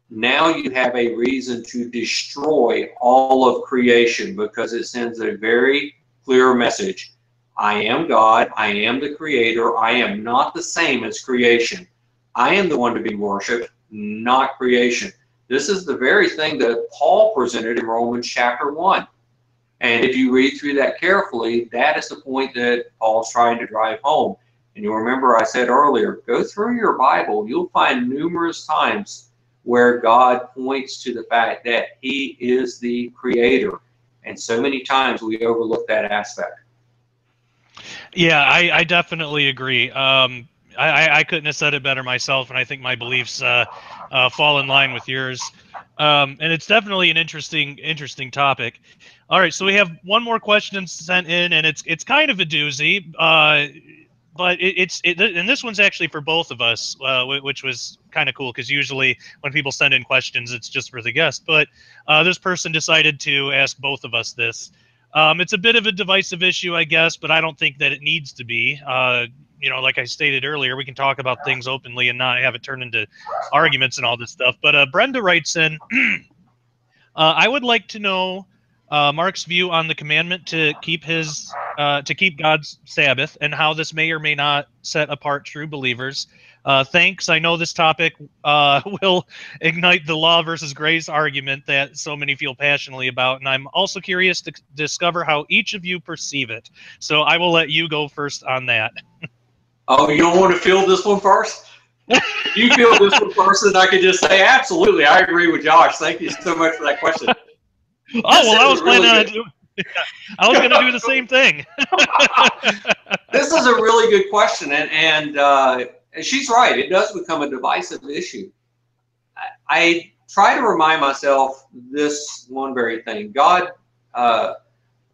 now you have a reason to destroy all of creation, because it sends a very clear message. I am God. I am the creator. I am not the same as creation. I am the one to be worshipped, not creation. This is the very thing that Paul presented in Romans chapter 1. And if you read through that carefully, that is the point that Paul's trying to drive home. And you'll remember I said earlier, go through your Bible. You'll find numerous times where God points to the fact that he is the creator. And so many times we overlook that aspect. Yeah, I definitely agree. I couldn't have said it better myself, and I think my beliefs fall in line with yours. And it's definitely an interesting topic. All right, so we have one more question sent in, and it's kind of a doozy, but and this one's actually for both of us, which was kind of cool, because usually when people send in questions, it's just for the guest. But this person decided to ask both of us this. It's a bit of a divisive issue, I guess, but I don't think that it needs to be. You know, like I stated earlier, we can talk about things openly and not have it turn into arguments and all this stuff. But Brenda writes in, I would like to know Mark's view on the commandment to keep God's Sabbath, and how this may or may not set apart true believers. Thanks. I know this topic will ignite the law versus grace argument that so many feel passionately about, and I'm also curious to discover how each of you perceive it. So I will let you go first on that. Oh, you don't want to field this one first? You field this one first, and I could just say, absolutely, I agree with Josh. Thank you so much for that question. Oh, well, I was planning on doing. I was going to do the same thing. This is a really good question, and she's right. It does become a divisive issue. I try to remind myself this one very thing. God,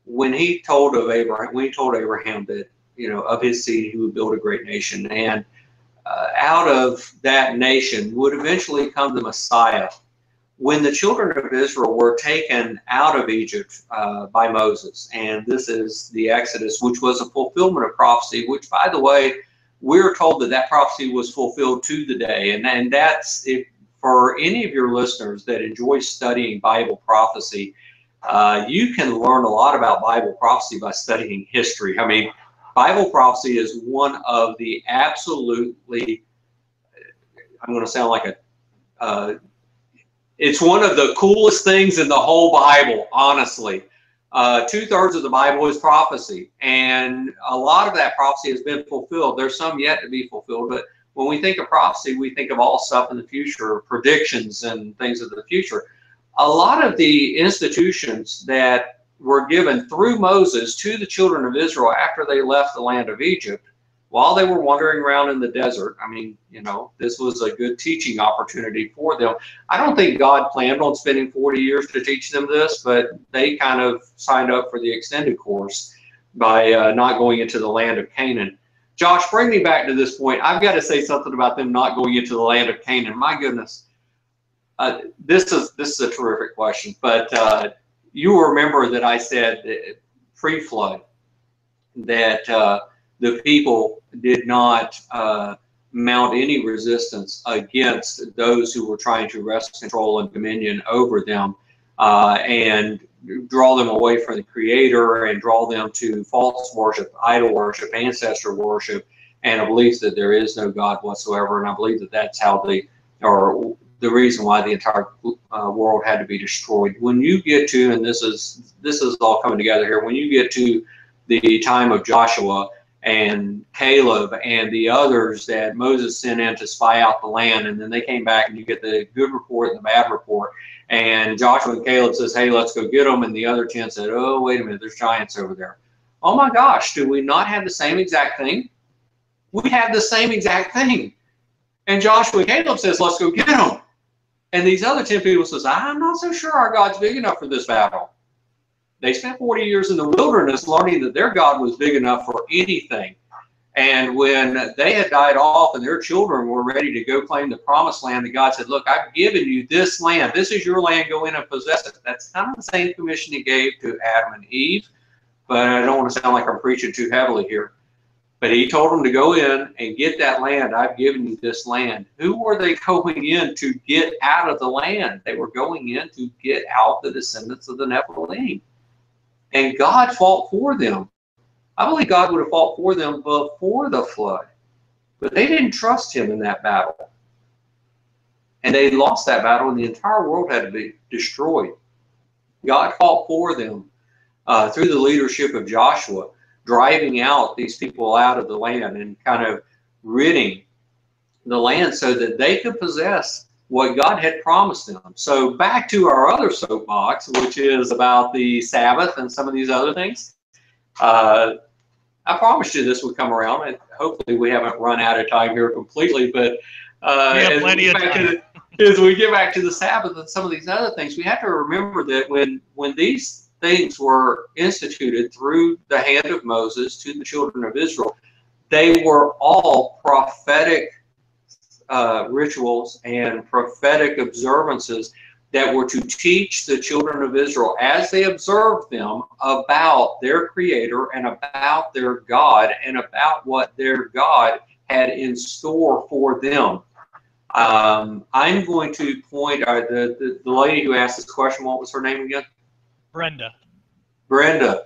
when he told Abraham that, you know, of his seed he would build a great nation, and out of that nation would eventually come the Messiah. When the children of Israel were taken out of Egypt by Moses, and this is the Exodus, which was a fulfillment of prophecy, which, by the way, we're told that prophecy was fulfilled to the day. And that's, if for any of your listeners that enjoy studying Bible prophecy, you can learn a lot about Bible prophecy by studying history. I mean, Bible prophecy is one of the absolutely, I'm going to sound like it's one of the coolest things in the whole Bible, honestly. 2/3 of the Bible is prophecy, and a lot of that prophecy has been fulfilled. There's some yet to be fulfilled, but when we think of prophecy, we think of all stuff in the future, predictions and things of the future. A lot of the institutions that were given through Moses to the children of Israel after they left the land of Egypt, while they were wandering around in the desert, I mean, you know, this was a good teaching opportunity for them. I don't think God planned on spending 40 years to teach them this, but they kind of signed up for the extended course by not going into the land of Canaan. Josh, bring me back to this point. I've got to say something about them not going into the land of Canaan. My goodness, this is a terrific question. But you remember that I said pre-flood that the people did not mount any resistance against those who were trying to wrest control and dominion over them and draw them away from the Creator and draw them to false worship, idol worship, ancestor worship, and a belief that there is no God whatsoever. And I believe that that's how the reason why the entire world had to be destroyed. When you get to, and this is all coming together here, when you get to the time of Joshua and Caleb and the others that Moses sent in to spy out the land, and then they came back, and you get the good report and the bad report, and Joshua and Caleb says, hey, let's go get them, and the other 10 said, oh, wait a minute, there's giants over there. Oh my gosh, do we not have the same exact thing? We have the same exact thing. And Joshua and Caleb says, let's go get them. And these other 10 people says, I'm not so sure our God's big enough for this battle. They spent 40 years in the wilderness learning that their God was big enough for anything. And when they had died off and their children were ready to go claim the promised land, that God said, look, I've given you this land. This is your land. Go in and possess it. That's kind of the same commission he gave to Adam and Eve. but I don't want to sound like I'm preaching too heavily here. But he told them to go in and get that land. I've given you this land. Who were they going in to get out of the land? They were going in to get out the descendants of the Nephilim. And God fought for them. I believe God would have fought for them before the flood. But they didn't trust him in that battle. And they lost that battle, and the entire world had to be destroyed. God fought for them through the leadership of Joshua, driving out these people out of the land and kind of ridding the land so that they could possess what God had promised them. So back to our other soapbox, which is about the Sabbath and some of these other things. I promised you this would come around, and hopefully we haven't run out of time here completely, but as we get back to the Sabbath and some of these other things, we have to remember that when these things were instituted through the hand of Moses to the children of Israel, they were all prophetic rituals and prophetic observances that were to teach the children of Israel as they observed them about their Creator and about their God and about what their God had in store for them. I'm going to point the lady who asked this question. What was her name again? Brenda. Brenda,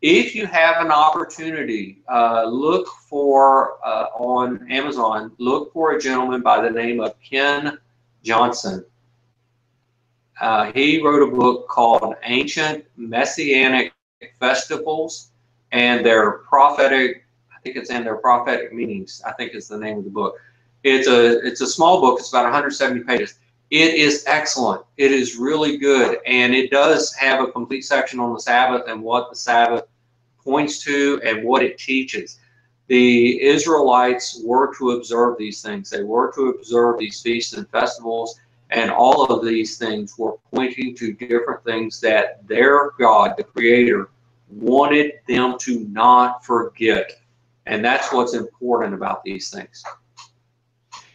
if you have an opportunity, look for on Amazon, look for a gentleman by the name of Ken Johnston. He wrote a book called Ancient Messianic Festivals and Their Prophetic, I think it's in Their Prophetic Meanings, I think is the name of the book. It's a small book. It's about 170 pages. It is excellent. It is really good, and it does have a complete section on the Sabbath and what the Sabbath points to and what it teaches. The Israelites were to observe these things. They were to observe these feasts and festivals, and all of these things were pointing to different things that their God, the Creator, wanted them to not forget. And that's what's important about these things.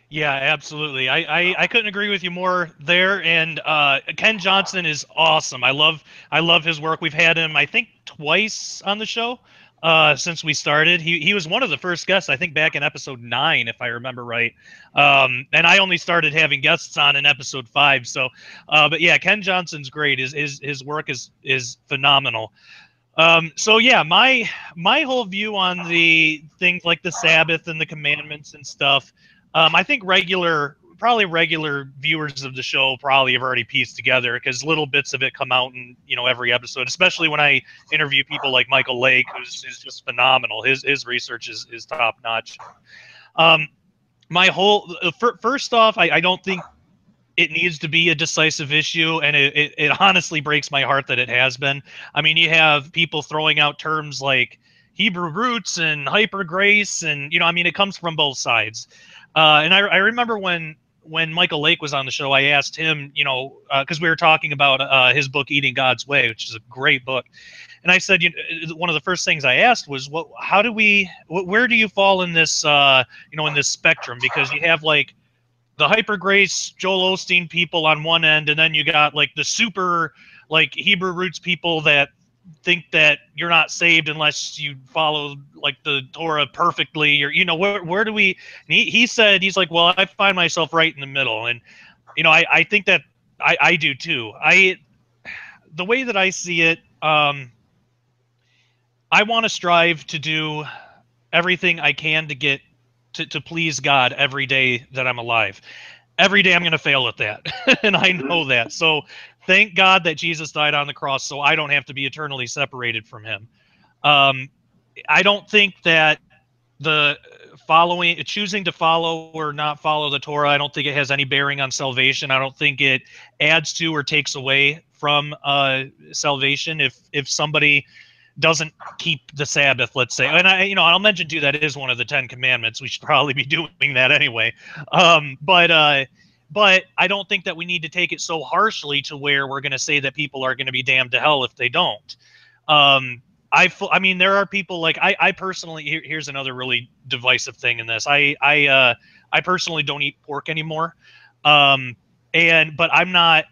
Yeah, absolutely. I couldn't agree with you more there. And Ken Johnston is awesome. I love his work. We've had him, I think, twice on the show since we started. He was one of the first guests, I think, back in episode 9, if I remember right. And I only started having guests on in episode 5. So, but yeah, Ken Johnston's great. His work is phenomenal. So yeah, my whole view on the things like the Sabbath and the commandments and stuff. I think regular viewers of the show probably have already pieced together, because little bits of it come out in every episode, especially when I interview people like Michael Lake, who's just phenomenal. His research is top notch. First off, I don't think it needs to be a decisive issue, and it honestly breaks my heart that it has been. I mean, you have people throwing out terms like Hebrew roots and hyper grace, and it comes from both sides. And I remember when Michael Lake was on the show, I asked him, because we were talking about his book Eating God's Way, which is a great book, and I said, one of the first things I asked was, where do you fall in this, in this spectrum? Because you have like the hyper grace Joel Osteen people on one end, and then you got like the super like Hebrew roots people that think that you're not saved unless you follow like the Torah perfectly, or where do we? He said, he's like, well, I find myself right in the middle, and I think that I do too. The way that I see it, I want to strive to do everything I can to get to please God every day that I'm alive. Every day I'm going to fail at that, and I know that. So thank God that Jesus died on the cross so I don't have to be eternally separated from him. I don't think that choosing to follow or not follow the Torah, I don't think it has any bearing on salvation. I don't think it adds to or takes away from salvation if somebody doesn't keep the Sabbath, let's say. And I'll mention too, that is one of the 10 commandments. We should probably be doing that anyway. But I don't think that we need to take it so harshly to where we're going to say that people are going to be damned to hell if they don't. I mean, there are people like I personally. Here's another really divisive thing in this. I personally don't eat pork anymore, but I'm not.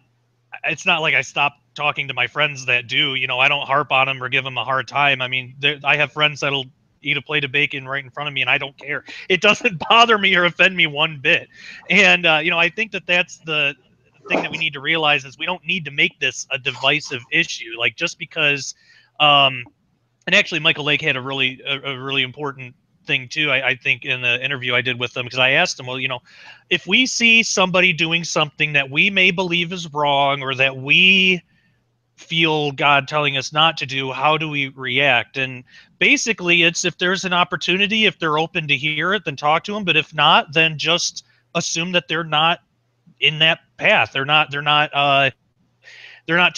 It's not like I stopped talking to my friends that do, I don't harp on them or give them a hard time. I mean, I have friends that'll eat a plate of bacon right in front of me, and I don't care. It doesn't bother me or offend me one bit. And, I think that that's the thing that we need to realize is we don't need to make this a divisive issue. Like, just because, and actually Michael Lake had a really important thing too, I think, in the interview I did with them, because I asked him, well, if we see somebody doing something that we may believe is wrong, or that we feel God telling us not to do, how do we react? And basically it's, if there's an opportunity, if they're open to hear it, then talk to them. But if not, then just assume that they're not in that path. They're not to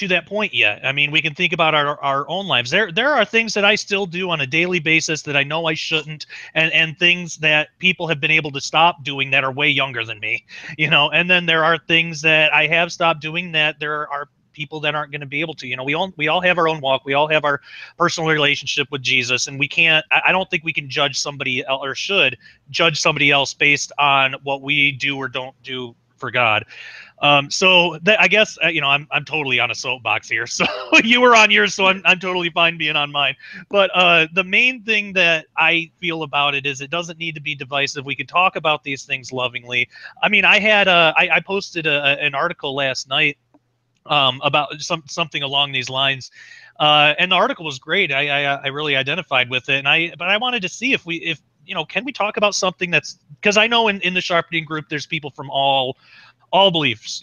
that point yet. I mean, we can think about our own lives. There are things that I still do on a daily basis that I know I shouldn't, and things that people have been able to stop doing that are way younger than me, and then there are things that I have stopped doing that there are people that aren't going to be able to. We all have our own walk. We all have our personal relationship with Jesus, and I don't think we can judge somebody else, or should judge somebody else based on what we do or don't do for God. So I guess, I'm totally on a soapbox here. So you were on yours, so I'm totally fine being on mine. But the main thing that I feel about it is it doesn't need to be divisive. We can talk about these things lovingly. I mean, I posted an article last night about something along these lines, and the article was great. I really identified with it, but I wanted to see if can we talk about something that's, because I know in the Sharpening group there's people from all beliefs,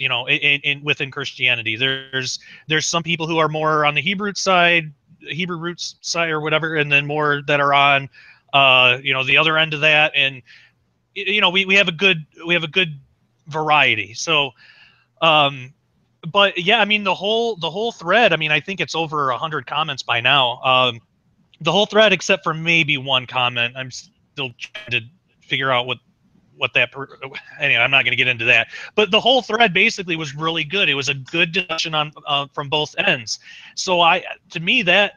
within Christianity. There's some people who are more on the Hebrew roots side or whatever, and then more that are on the other end of that, and we have a good variety. So but yeah, I mean, the whole thread, I mean, I think it's over 100 comments by now. The whole thread, except for maybe one comment, I'm still trying to figure out what anyway, I'm not going to get into that. But the whole thread basically was really good. It was a good discussion on from both ends. So to me, that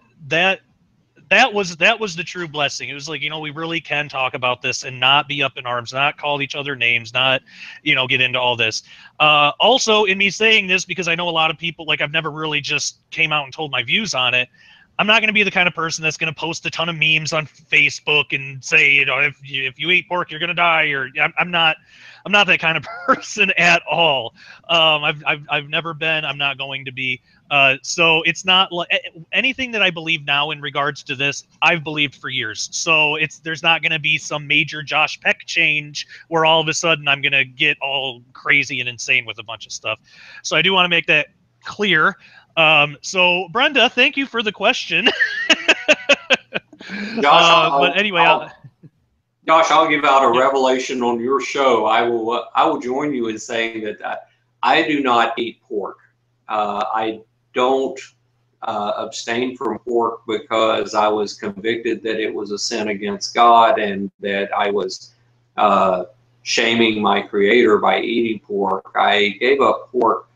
was the true blessing. It was like, we really can talk about this and not be up in arms, not call each other names, not, get into all this. Also, in me saying this, because I know a lot of people, like, I've never really just came out and told my views on it. I'm not going to be the kind of person that's going to post a ton of memes on Facebook and say, if you eat pork, you're going to die. Or I'm not that kind of person at all. I've never been. I'm not going to be. So it's not like anything that I believe now in regards to this, I've believed for years. So there's not going to be some major Josh Peck change where all of a sudden I'm going to get all crazy and insane with a bunch of stuff. So I do want to make that clear. So Brenda, thank you for the question. Josh, but anyway, Josh, I'll give out a revelation on your show. I will join you in saying that I do not eat pork. I don't abstain from pork because I was convicted that it was a sin against God, and that I was shaming my Creator by eating pork. I gave up pork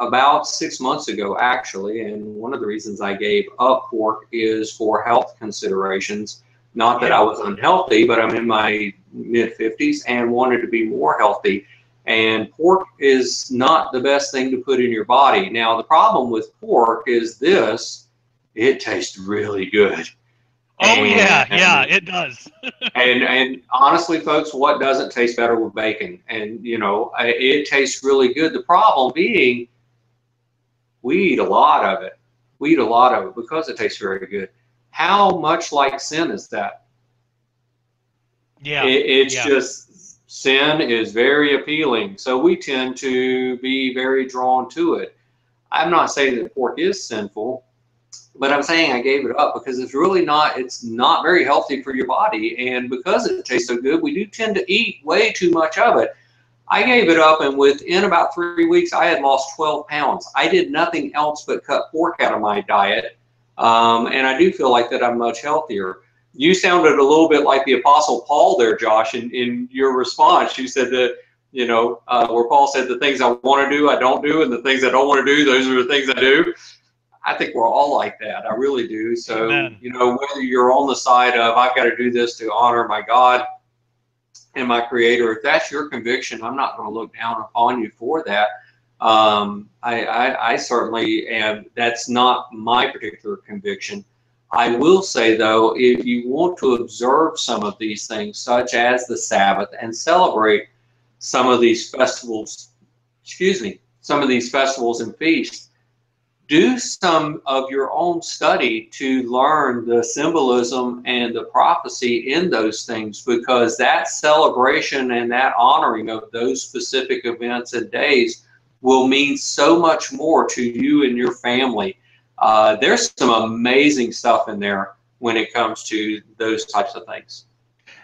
about 6 months ago, actually, and one of the reasons I gave up pork is for health considerations. Not that I was unhealthy, but I'm in my mid-50s and wanted to be more healthy. And pork is not the best thing to put in your body. Now, the problem with pork is this: it tastes really good. Oh, yeah, it does. and honestly, folks, what doesn't taste better with bacon? And, it tastes really good. The problem being, we eat a lot of it. We eat a lot of it because it tastes very good. How much like sin is that? Yeah. It's just, sin is very appealing. So we tend to be very drawn to it. I'm not saying that pork is sinful, but I'm saying I gave it up because it's not very healthy for your body. And because it tastes so good, we do tend to eat way too much of it. I gave it up, and within about 3 weeks, I had lost 12 pounds. I did nothing else but cut pork out of my diet, and I do feel like that I'm much healthier. You sounded a little bit like the Apostle Paul there, Josh, in your response. You said that, where Paul said, the things I want to do, I don't do, and the things I don't want to do, those are the things I do. I think we're all like that. I really do. So, whether you're on the side of, I've got to do this to honor my God and my Creator, if that's your conviction, I'm not going to look down upon you for that. I certainly am. That's not my particular conviction. I will say, though, if you want to observe some of these things, such as the Sabbath, and celebrate some of these festivals, some of these festivals and feasts, do some of your own study to learn the symbolism and the prophecy in those things, because that celebration and that honoring of those specific events and days will mean so much more to you and your family. There's some amazing stuff in there when it comes to those types of things.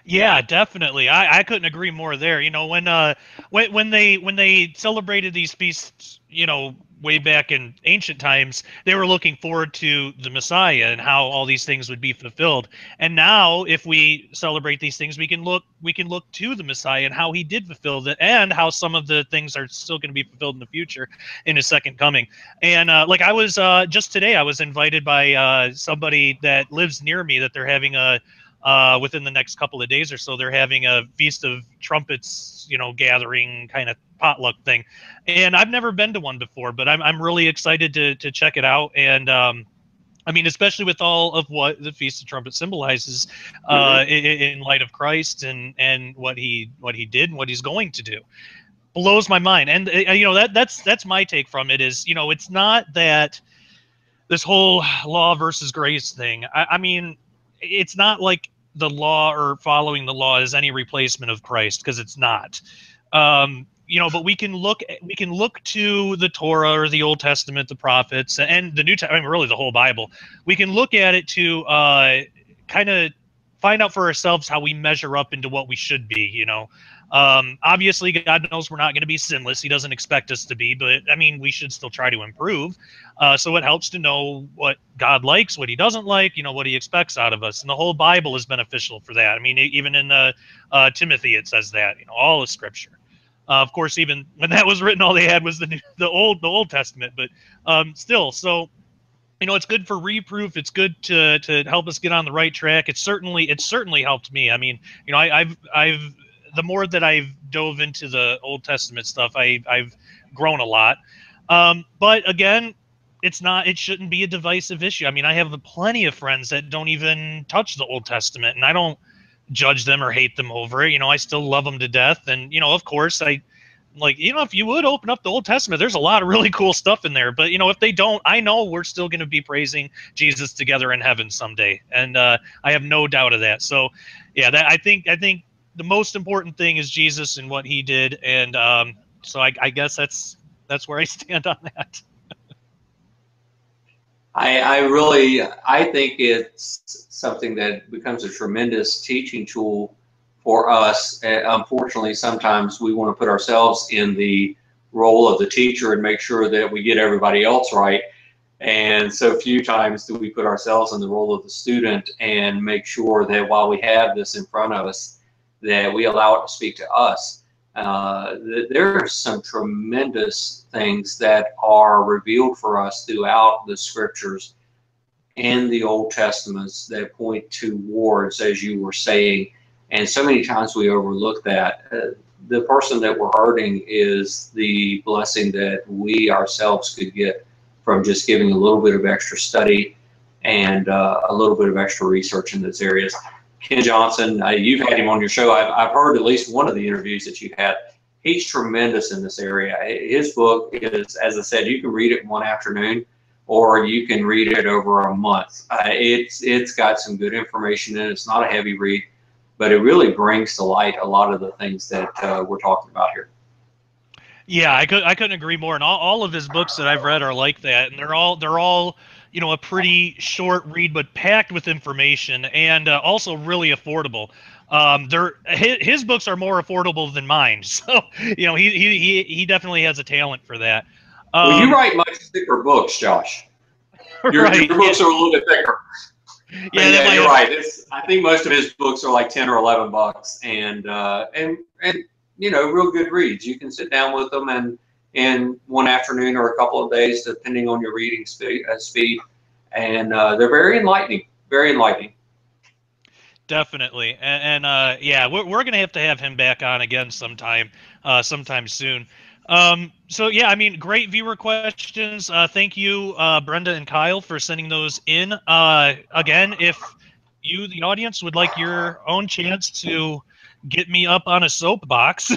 Yeah, definitely. I couldn't agree more there. You know, when they celebrated these feasts, you know, way back in ancient times, they were looking forward to the Messiah and how all these things would be fulfilled. And now, if we celebrate these things, we can look to the Messiah and how he did fulfill it, and how some of the things are still going to be fulfilled in the future in his second coming. And like I was just today, I was invited by somebody that lives near me, that they're having a within the next couple of days or so, they're having a Feast of Trumpets, you know, gathering kind of potluck thing. And I've never been to one before, but I'm really excited to check it out. And I mean, especially with all of what the Feast of Trumpets symbolizes in light of Christ and what he did and what he's going to do. Blows my mind. And you know, that's my take from it is, you know, it's not that this whole law versus grace thing. I mean, it's not like the law or following the law is any replacement of Christ, because it's not. You know, but we can look to the Torah or the Old Testament, the prophets, and the New Testament, I mean, really the whole Bible. We can look at it to kind of find out for ourselves how we measure up into what we should be, you know. Obviously, God knows we're not going to be sinless. He doesn't expect us to be, but I mean, we should still try to improve. So it helps to know what God likes, what he doesn't like, you know, what he expects out of us. And the whole Bible is beneficial for that. I mean, even in Timothy, it says that, you know, all is scripture. Of course, even when that was written, all they had was the Old Testament, but still, so, you know, it's good for reproof. It's good to help us get on the right track. It's certainly helped me. I mean, you know, I've the more that I've dove into the Old Testament stuff, I've grown a lot. But again, it shouldn't be a divisive issue. I mean, I have plenty of friends that don't even touch the Old Testament, and I don't judge them or hate them over it. You know, I still love them to death. And, you know, of course, I like, you know, if you would open up the Old Testament, there's a lot of really cool stuff in there. But, you know, if they don't, I know we're still going to be praising Jesus together in heaven someday. And I have no doubt of that. So, yeah, I think the most important thing is Jesus and what he did. And so I guess that's where I stand on that. I think it's something that becomes a tremendous teaching tool for us. Unfortunately, sometimes we want to put ourselves in the role of the teacher and make sure that we get everybody else right. And so few times do we put ourselves in the role of the student and make sure that while we have this in front of us, that we allow it to speak to us. There are some tremendous things that are revealed for us throughout the scriptures and the Old Testaments that point towards, as you were saying, and so many times we overlook that. The person that we're hurting is the blessing that we ourselves could get from just giving a little bit of extra study and a little bit of extra research in those areas. Ken Johnson, you've had him on your show. I've heard at least one of the interviews that you've had. He's tremendous in this area. His book is, as I said, you can read it in one afternoon, or you can read it over a month. It's got some good information in it. It's not a heavy read, but it really brings to light a lot of the things that we're talking about here. Yeah, I couldn't agree more. And all of his books that I've read are like that, and they're all you know, a pretty short read, but packed with information, and also really affordable. His books are more affordable than mine, so you know, he definitely has a talent for that. Well, you write much thicker books, Josh. Your books are a little bit thicker. Yeah, you're right. I think most of his books are like $10 or $11, and you know, real good reads. You can sit down with them and in one afternoon or a couple of days, depending on your reading speed, and they're very enlightening. Very enlightening. Definitely, and yeah, we're gonna have to have him back on again sometime soon. So yeah, I mean, great viewer questions. Thank you, Brenda and Kyle, for sending those in. Again, if you, the audience, would like your own chance to get me up on a soapbox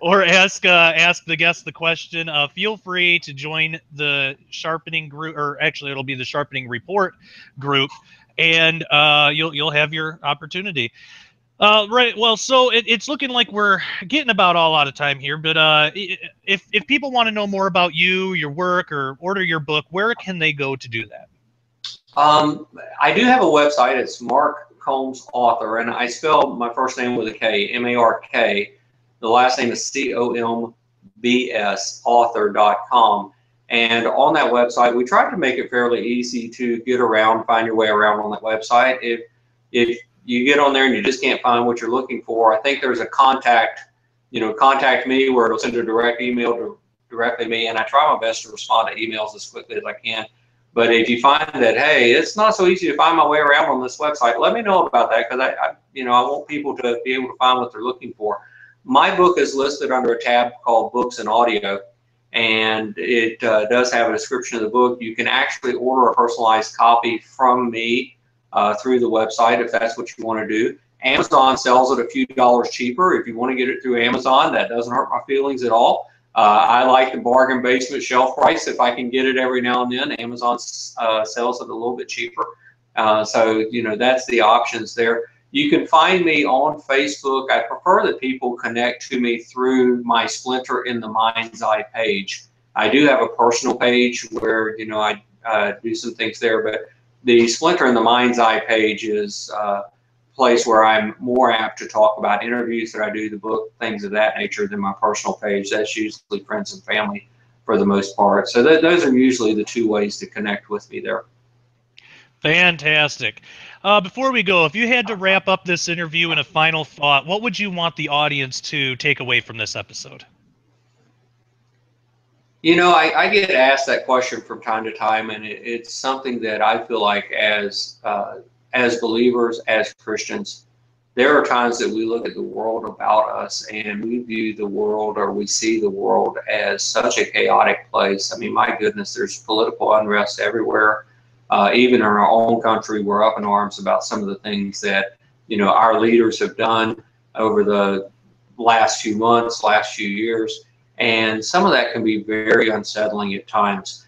or ask the guest the question, feel free to join the Sharpening group, or actually, it'll be the Sharpening Report group, and you'll have your opportunity. Right. Well, so it's looking like we're getting about all out of time here. But if people want to know more about you, your work, or order your book, where can they go to do that? I do have a website. It's Mark Combs Author, and I spell my first name with a K, M-A-R-K. The last name is C-O-M-B-S, author.com. And on that website, we try to make it fairly easy to get around, find your way around on that website. If you get on there and you just can't find what you're looking for, I think there's a contact me, where it'll send a direct email to directly me, and I try my best to respond to emails as quickly as I can. But if you find that, hey, it's not so easy to find my way around on this website, let me know about that, because I want people to be able to find what they're looking for. My book is listed under a tab called Books and Audio, and it does have a description of the book. You can actually order a personalized copy from me through the website if that's what you want to do. Amazon sells it a few dollars cheaper. If you want to get it through Amazon, that doesn't hurt my feelings at all. I like the bargain basement shelf price. If I can get it every now and then, Amazon sells it a little bit cheaper. So, that's the options there. You can find me on Facebook. I prefer that people connect to me through my Splinter in the Mind's Eye page. I do have a personal page where, I do some things there, but the Splinter in the Mind's Eye page is place where I'm more apt to talk about interviews that I do, the book, things of that nature, than my personal page. That's usually friends and family for the most part. So those are usually the two ways to connect with me there. Fantastic. Before we go, if you had to wrap up this interview in a final thought, what would you want the audience to take away from this episode? I get asked that question from time to time, and it's something that I feel like as believers, as Christians, there are times that we look at the world about us and we view the world, or we see the world, as such a chaotic place. I mean, my goodness, there's political unrest everywhere. Even in our own country, we're up in arms about some of the things that, our leaders have done over the last few months, last few years. And some of that can be very unsettling at times.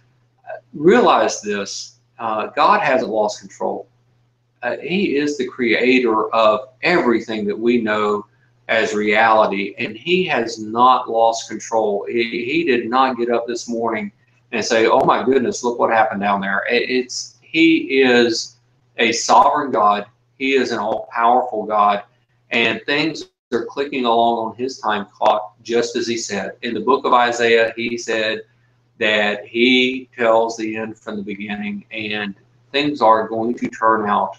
Realize this, God hasn't lost control. He is the creator of everything that we know as reality, and he has not lost control. He did not get up this morning and say, oh my goodness, look what happened down there. He is a sovereign God. He is an all-powerful God, and things are clicking along on his time clock, just as he said. In the book of Isaiah, he said that he tells the end from the beginning, and things are going to turn out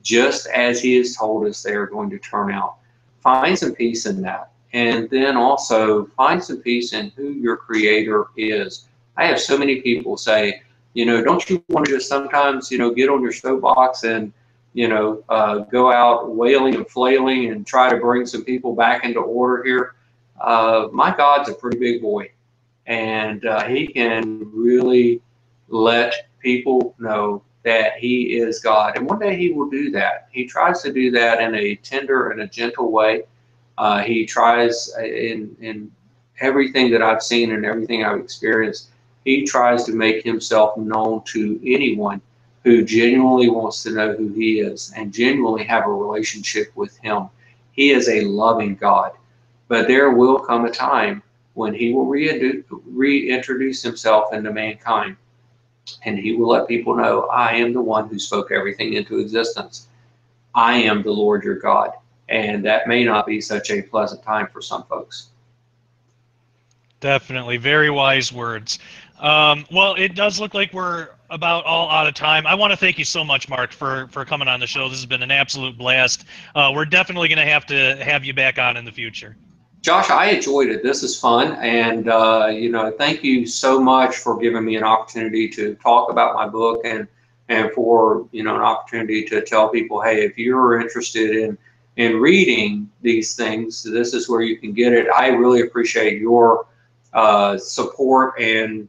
just as he has told us they are going to turn out. Find some peace in that. And then also find some peace in who your creator is. I have so many people say, don't you want to just sometimes, get on your soapbox and, go out wailing and flailing and try to bring some people back into order here? My God's a pretty big boy, and he can really let people know that he is God. And one day he will do that. He tries to do that in a tender and a gentle way. He tries in everything that I've seen and everything I've experienced, he tries to make himself known to anyone who genuinely wants to know who he is and genuinely have a relationship with him. He is a loving God. But there will come a time when he will reintroduce himself into mankind. And he will let people know, I am the one who spoke everything into existence. I am the Lord your God. And that may not be such a pleasant time for some folks. Definitely. Very wise words. Well, it does look like we're about all out of time. I want to thank you so much, Mark, for coming on the show. This has been an absolute blast. We're definitely going to have you back on in the future. Josh, I enjoyed it. This is fun. And, thank you so much for giving me an opportunity to talk about my book and for, an opportunity to tell people, hey, if you're interested in reading these things, this is where you can get it. I really appreciate your support and,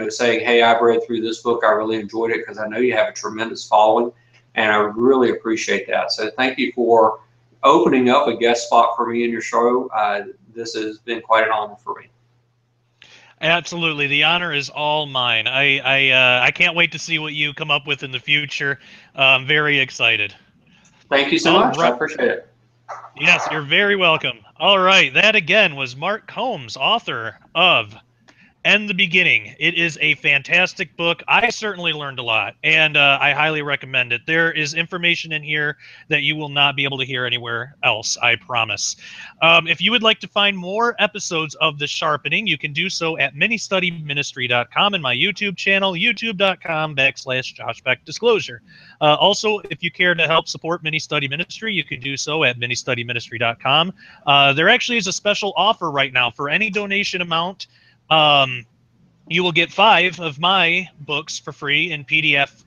saying, hey, I've read through this book. I really enjoyed it, because I know you have a tremendous following, and I really appreciate that. So thank you for opening up a guest spot for me in your show. This has been quite an honor for me. Absolutely. The honor is all mine. I can't wait to see what you come up with in the future. I'm very excited. Thank you so much. I appreciate it. Yes, you're very welcome. All right. That again was Mark Combs, author of End the Beginning. It is a fantastic book. I certainly learned a lot, and I highly recommend it. There is information in here that you will not be able to hear anywhere else, I promise. If you would like to find more episodes of The Sharpening, you can do so at ministudyministry.com and my YouTube channel, youtube.com/Josh Peck Disclosure. Also, if you care to help support Mini Study Ministry, you can do so at ministudyministry.com. There actually is a special offer right now for any donation amount. You will get 5 of my books for free in PDF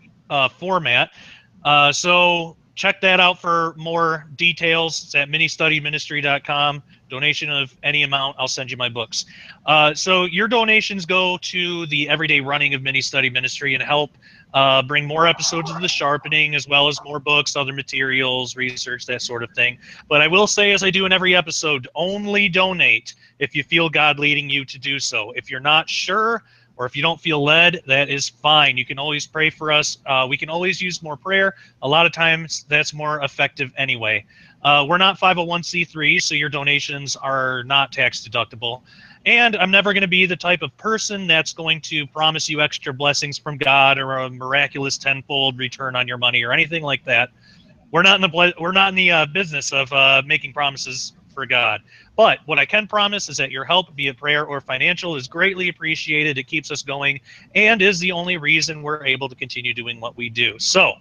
format. So check that out for more details. It's at ministudyministry.com. Donation of any amount, I'll send you my books. So your donations go to the everyday running of Mini Study Ministry and help bring more episodes of The Sharpening, as well as more books, other materials, research, that sort of thing. But I will say, as I do in every episode, only donate if you feel God leading you to do so. If you're not sure, or if you don't feel led, that is fine. You can always pray for us. We can always use more prayer. A lot of times that's more effective anyway. We're not 501c3, so your donations are not tax deductible. And I'm never going to be the type of person that's going to promise you extra blessings from God or a miraculous tenfold return on your money or anything like that. We're not in the business of making promises for God. But what I can promise is that your help, be it prayer or financial, is greatly appreciated. It keeps us going and is the only reason we're able to continue doing what we do. So,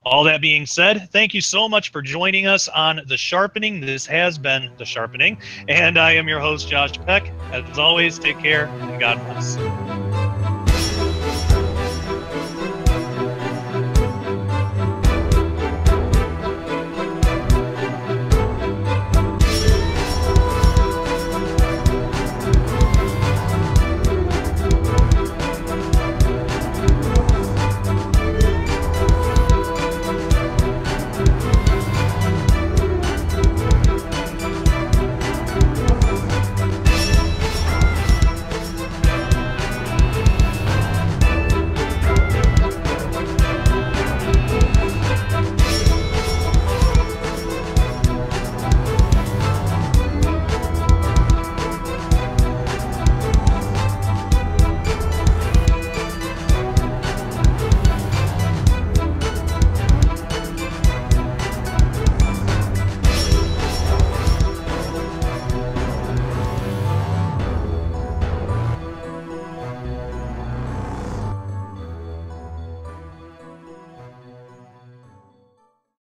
all that being said, thank you so much for joining us on The Sharpening. This has been The Sharpening, and I am your host, Josh Peck. As always, take care, and God bless.